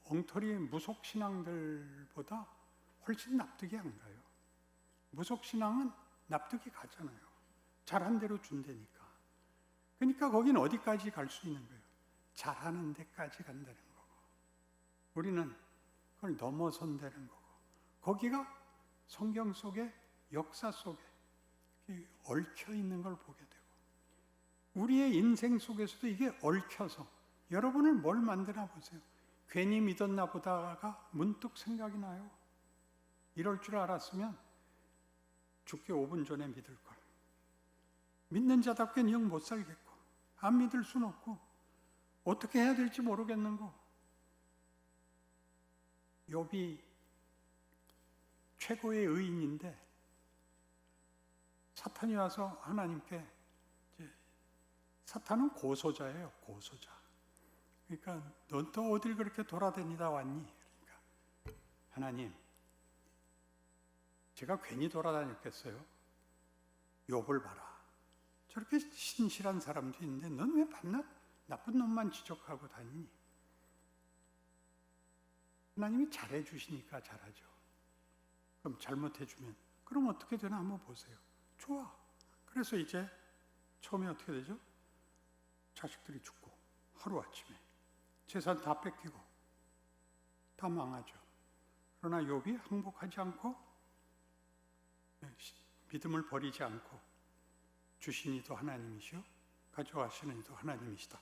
엉터리 무속신앙들보다 훨씬 납득이 안 가요. 무속신앙은 납득이 가잖아요. 잘한 대로 준다니까. 그러니까 거긴 어디까지 갈 수 있는 거예요? 잘하는 데까지 간다는 거고. 우리는 그걸 넘어선다는 거고, 거기가 성경 속에, 역사 속에 얽혀 있는 걸 보게 되고, 우리의 인생 속에서도 이게 얽혀서 여러분을 뭘 만드나 보세요. 괜히 믿었나 보다가 문득 생각이 나요. 이럴 줄 알았으면 죽기 5분 전에 믿을 걸. 믿는 자답게 영 못 살겠고, 안 믿을 순 없고, 어떻게 해야 될지 모르겠는 거. 욥이 최고의 의인인데 사탄이 와서 하나님께, 사탄은 고소자예요, 고소자. 그러니까 넌 또 어딜 그렇게 돌아다니다 왔니? 그러니까 하나님, 제가 괜히 돌아다녔겠어요? 욥을 봐라. 저렇게 신실한 사람도 있는데 넌 왜 밤낮 나쁜 놈만 지적하고 다니니? 하나님이 잘해 주시니까 잘하죠. 그럼 잘못해 주면 그럼 어떻게 되나 한번 보세요. 좋아. 그래서 이제 처음에 어떻게 되죠? 자식들이 죽고 하루아침에 재산 다 뺏기고 다 망하죠. 그러나 욥이 항복하지 않고 믿음을 버리지 않고 주신 이도 하나님이시오 가져가시는 이도 하나님이시다.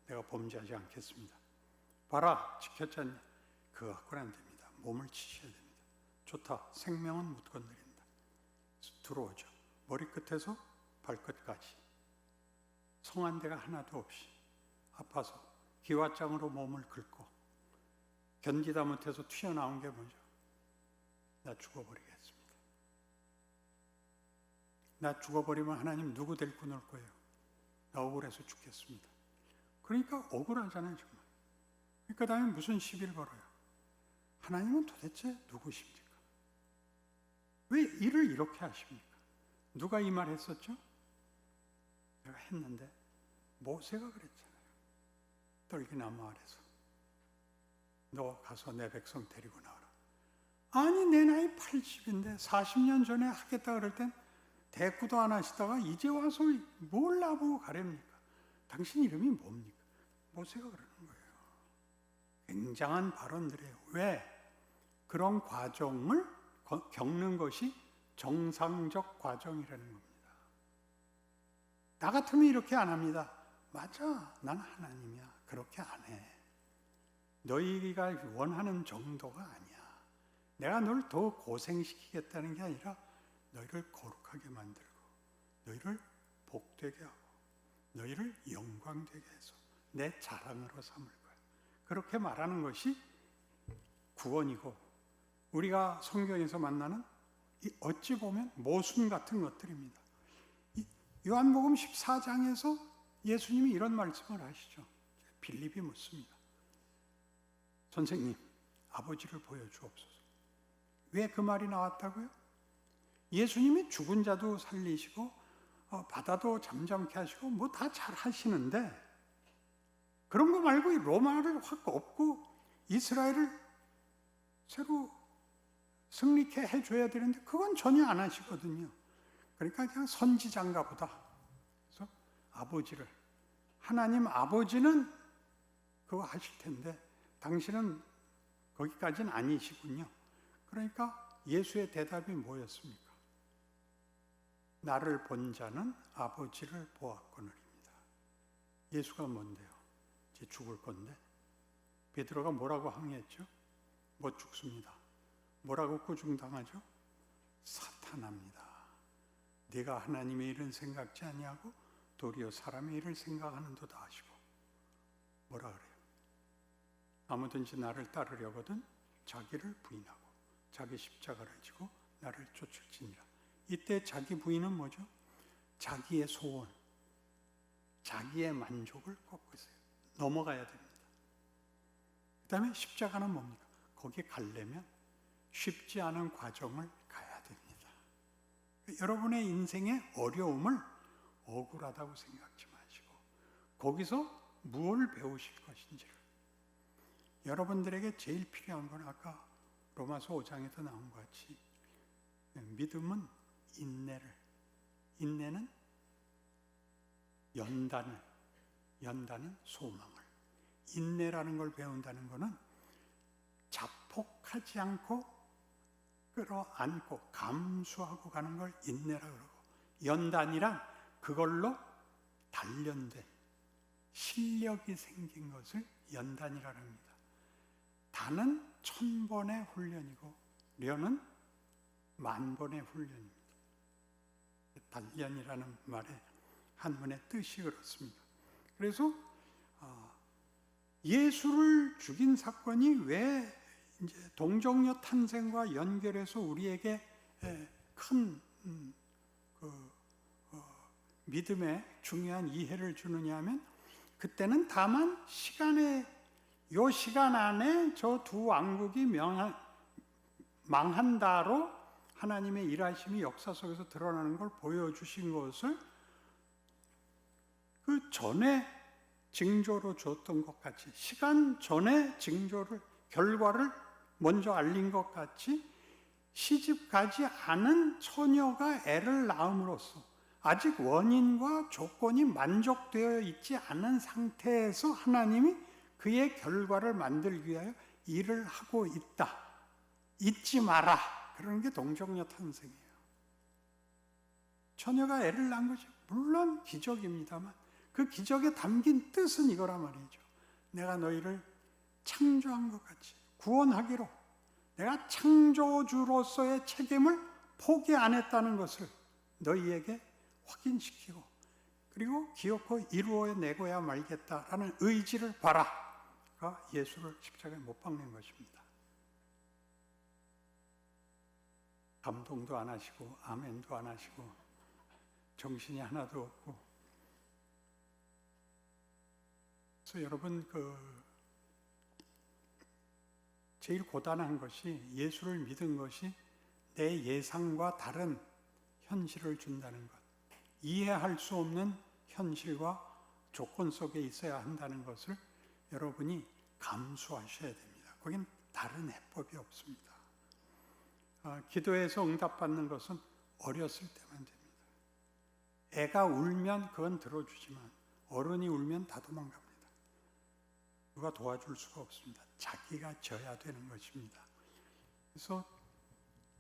내가 범죄하지 않겠습니다. 봐라, 지켰지 않냐? 그거 갖고는 안 됩니다. 몸을 치셔야 됩니다. 좋다. 생명은 못 건드린다. 들어오죠. 머리끝에서 발끝까지 성한 데가 하나도 없이 아파서 기와장으로 몸을 긁고 견디다 못해서 튀어나온 게 뭐죠? 나 죽어버리겠습니다. 나 죽어버리면 하나님 누구 데리고 놀 거예요? 나 억울해서 죽겠습니다. 그러니까 억울하잖아요, 정말. 그러니까 다음에 무슨 시비를 걸어요? 하나님은 도대체 누구십니까? 왜 일을 이렇게 하십니까? 누가 이 말 했었죠? 내가 했는데 모세가 그랬잖아요. 떨기나무 아래서 너 가서 내 백성 데리고 나와라. 아니 내 나이 80인데 40년 전에 하겠다 그럴 땐 대꾸도 안 하시다가 이제 와서 뭘 나보고 가렵니까? 당신 이름이 뭡니까? 모세가 그러는 거예요. 굉장한 발언들이에요. 왜? 그런 과정을 겪는 것이 정상적 과정이라는 겁니다. 나 같으면 이렇게 안 합니다. 맞아, 난 하나님이야. 그렇게 안 해. 너희가 원하는 정도가 아니야. 내가 널 더 고생시키겠다는 게 아니라 너희를 거룩하게 만들고 너희를 복되게 하고 너희를 영광되게 해서 내 자랑으로 삼을 거야. 그렇게 말하는 것이 구원이고, 우리가 성경에서 만나는 어찌 보면 모순 같은 것들입니다. 요한복음 14장에서 예수님이 이런 말씀을 하시죠. 빌립이 묻습니다. 선생님, 아버지를 보여주옵소서. 왜 그 말이 나왔다고요? 예수님이 죽은 자도 살리시고 바다도 잠잠케 하시고 뭐 다 잘 하시는데, 그런 거 말고 로마를 확 엎고 이스라엘을 새로 승리케 해줘야 되는데 그건 전혀 안 하시거든요. 그러니까 그냥 선지자인가 보다. 그래서 아버지를, 하나님 아버지는 그거 하실 텐데 당신은 거기까지는 아니시군요. 그러니까 예수의 대답이 뭐였습니까? 나를 본 자는 아버지를 보았거늘입니다. 예수가 뭔데요? 이제 죽을 건데 베드로가 뭐라고 항의했죠? 못 죽습니다. 뭐라고 꾸중당하죠? 사탄합니다. 네가 하나님의 일은 생각지 아니하고 도리어 사람의 일을 생각하는도다 하시고, 뭐라 그래요? 아무든지 나를 따르려거든 자기를 부인하고 자기 십자가를 지고 나를 쫓을지니라. 이때 자기 부인은 뭐죠? 자기의 소원, 자기의 만족을 꺾으세요. 넘어가야 됩니다. 그 다음에 십자가는 뭡니까? 거기 가려면 쉽지 않은 과정을 가야 됩니다. 여러분의 인생의 어려움을 억울하다고 생각지 마시고 거기서 무엇을 배우실 것인지를, 여러분들에게 제일 필요한 건 아까 로마서 5장에도 나온 것 같이 믿음은 인내는 연단은 소망을, 인내라는 걸 배운다는 것은 혹하지 않고 끌어안고 감수하고 가는 걸 인내라 그러고, 연단이란 그걸로 단련된 실력이 생긴 것을 연단이라 합니다. 단은 1000번의 훈련이고 련은 10,000번의 훈련입니다. 단련이라는 말의 한문의 뜻이 그렇습니다. 그래서 예수를 죽인 사건이 왜 이제 동정녀 탄생과 연결해서 우리에게 큰 믿음에 중요한 이해를 주느냐 하면, 그때는 다만 요 시간 안에 저 두 왕국이 망한다로 하나님의 일하심이 역사 속에서 드러나는 걸 보여주신 것을 그 전에 징조로 줬던 것 같이, 시간 전에 결과를 먼저 알린 것 같이, 시집 가지 않은 처녀가 애를 낳음으로써 아직 원인과 조건이 만족되어 있지 않은 상태에서 하나님이 그의 결과를 만들기 위하여 일을 하고 있다. 잊지 마라. 그러는 게 동정녀 탄생이에요. 처녀가 애를 낳은 것이 물론 기적입니다만 그 기적에 담긴 뜻은 이거란 말이죠. 내가 너희를 창조한 것 같이 구원하기로 내가 창조주로서의 책임을 포기 안 했다는 것을 너희에게 확인시키고, 그리고 기어코 이루어내고야 말겠다라는 의지를 봐라가 예수를 십자가에 못 박는 것입니다. 감동도 안 하시고 아멘도 안 하시고 정신이 하나도 없고. 그래서 여러분, 제일 고단한 것이, 예수를 믿은 것이 내 예상과 다른 현실을 준다는 것, 이해할 수 없는 현실과 조건 속에 있어야 한다는 것을 여러분이 감수하셔야 됩니다. 거긴 다른 해법이 없습니다. 기도에서 응답받는 것은 어렸을 때만 됩니다. 애가 울면 그건 들어주지만 어른이 울면 다 도망갑니다. 누가 도와줄 수가 없습니다. 자기가 져야 되는 것입니다. 그래서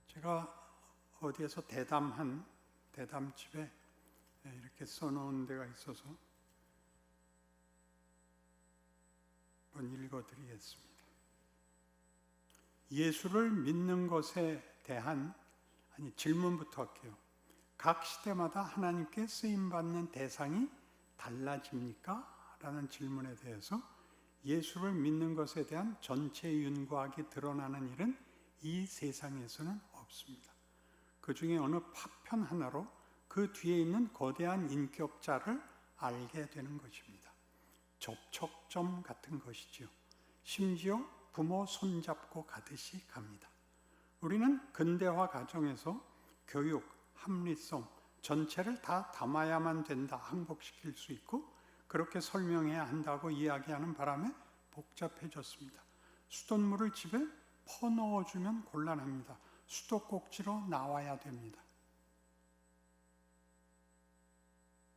제가 어디에서 대담집에 이렇게 써놓은 데가 있어서 한번 읽어드리겠습니다. 예수를 믿는 것에 대한 질문부터 할게요. 각 시대마다 하나님께 쓰임받는 대상이 달라집니까? 라는 질문에 대해서 예수를 믿는 것에 대한 전체 윤곽이 드러나는 일은 이 세상에서는 없습니다. 그 중에 어느 파편 하나로 그 뒤에 있는 거대한 인격자를 알게 되는 것입니다. 접촉점 같은 것이지요. 심지어 부모 손잡고 가듯이 갑니다. 우리는 근대화 과정에서 교육, 합리성, 전체를 다 담아야만 된다, 항복시킬 수 있고 그렇게 설명해야 한다고 이야기하는 바람에 복잡해졌습니다. 수돗물을 집에 퍼넣어주면 곤란합니다. 수도꼭지로 나와야 됩니다.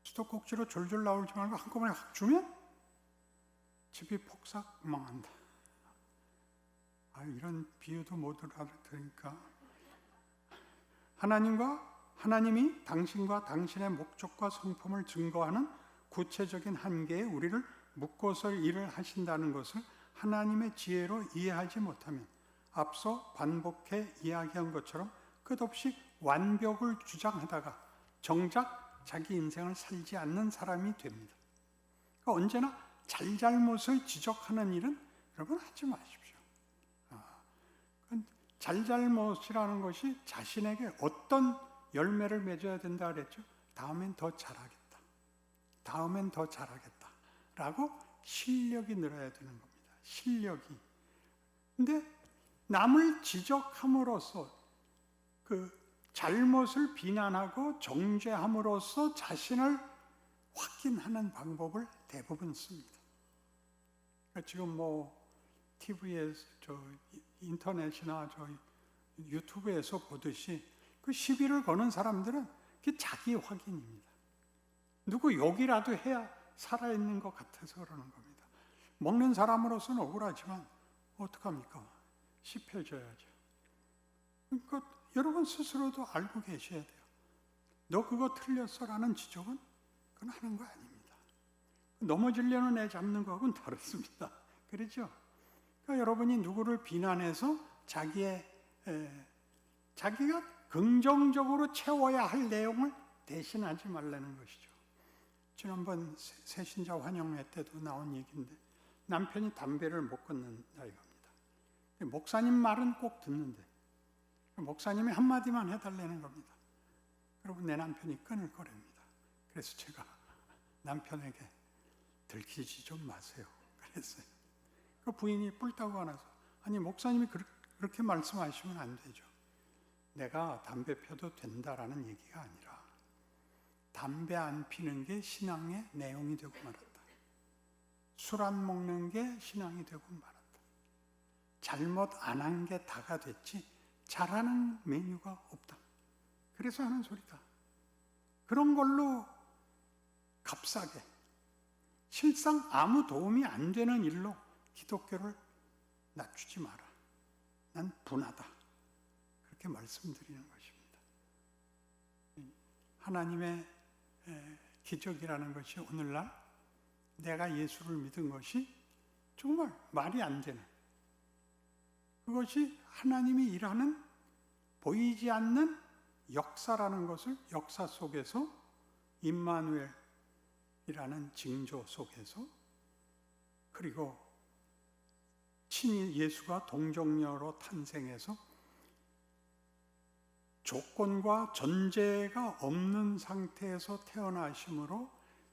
수도꼭지로 졸졸 나오지 말고 한꺼번에 확 주면 집이 폭삭 망한다. 이런 비유도 못 알아들으니까, 하나님이 당신과 당신의 목적과 성품을 증거하는 구체적인 한계에 우리를 묶어서 일을 하신다는 것을 하나님의 지혜로 이해하지 못하면 앞서 반복해 이야기한 것처럼 끝없이 완벽을 주장하다가 정작 자기 인생을 살지 않는 사람이 됩니다. 그러니까 언제나 잘잘못을 지적하는 일은 여러분 하지 마십시오. 잘잘못이라는 것이 자신에게 어떤 열매를 맺어야 된다 그랬죠? 다음엔 더 잘하겠다. 다음엔 더 잘하겠다. 라고 실력이 늘어야 되는 겁니다. 실력이. 근데 남을 지적함으로써 그 잘못을 비난하고 정죄함으로써 자신을 확인하는 방법을 대부분 씁니다. 그러니까 지금 TV에 인터넷이나 유튜브에서 보듯이 그 시비를 거는 사람들은 그게 자기 확인입니다. 누구 욕이라도 해야 살아있는 것 같아서 그러는 겁니다. 먹는 사람으로서는 억울하지만 어떡합니까? 씹혀져야죠. 그러니까 여러분 스스로도 알고 계셔야 돼요. 너 그거 틀렸어라는 지적은 그건 하는 거 아닙니다. 넘어지려는 애 잡는 거하고는 다릅니다. 그렇죠? 그러니까 여러분이 누구를 비난해서 자기가 긍정적으로 채워야 할 내용을 대신하지 말라는 것이죠. 지난번 새신자 환영회 때도 나온 얘기인데 남편이 담배를 못 끊는다 이겁니다. 목사님 말은 꼭 듣는데 목사님이 한마디만 해달라는 겁니다. 그러면 내 남편이 끊을 거랍니다. 그래서 제가 남편에게 들키지 좀 마세요 그랬어요. 그 부인이 뿔따고 나서 아니 목사님이 그렇게 말씀하시면 안 되죠. 내가 담배 펴도 된다라는 얘기가 아니라 담배 안 피는 게 신앙의 내용이 되고 말았다. 술 안 먹는 게 신앙이 되고 말았다. 잘못 안 한 게 다가 됐지 잘하는 메뉴가 없다. 그래서 하는 소리다. 그런 걸로 값싸게 실상 아무 도움이 안 되는 일로 기독교를 낮추지 마라. 난 분하다. 그렇게 말씀드리는 것입니다. 하나님의 기적이라는 것이 오늘날 내가 예수를 믿은 것이 정말 말이 안 되는 그것이 하나님이 일하는 보이지 않는 역사라는 것을 역사 속에서 임마누엘이라는 징조 속에서 그리고 친히 예수가 동정녀로 탄생해서 조건과 전제가 없는 상태에서 태어나심으로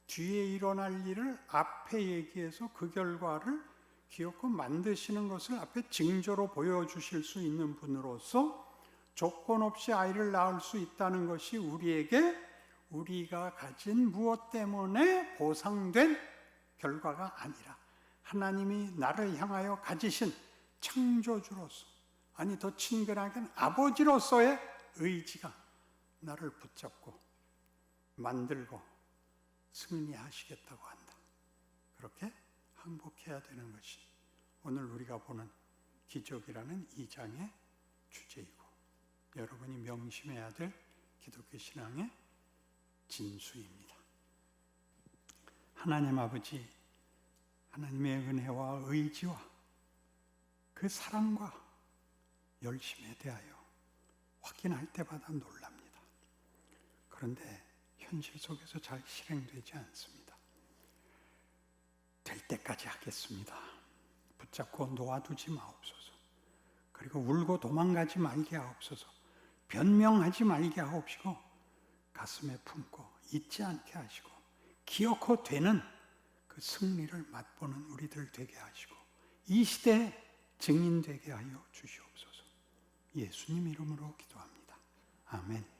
뒤에 일어날 일을 앞에 얘기해서 그 결과를 기어코 만드시는 것을 앞에 징조로 보여주실 수 있는 분으로서 조건 없이 아이를 낳을 수 있다는 것이 우리에게 우리가 가진 무엇 때문에 보상된 결과가 아니라 하나님이 나를 향하여 가지신 창조주로서 아니 더 친근하게는 아버지로서의 의지가 나를 붙잡고 만들고 승리하시겠다고 한다. 그렇게 항복해야 되는 것이 오늘 우리가 보는 기적이라는 2장의 주제이고 여러분이 명심해야 될 기독교 신앙의 진수입니다. 하나님 아버지, 하나님의 은혜와 의지와 그 사랑과 열심에 대하여 확인할 때마다 놀랍니다. 그런데 현실 속에서 잘 실행되지 않습니다. 될 때까지 하겠습니다. 붙잡고 놓아두지 마옵소서. 그리고 울고 도망가지 말게 하옵소서. 변명하지 말게 하옵시고 가슴에 품고 잊지 않게 하시고 기어코 되는 그 승리를 맛보는 우리들 되게 하시고 이 시대에 증인 되게 하여 주시옵소서. 예수님 이름으로 기도합니다. 아멘.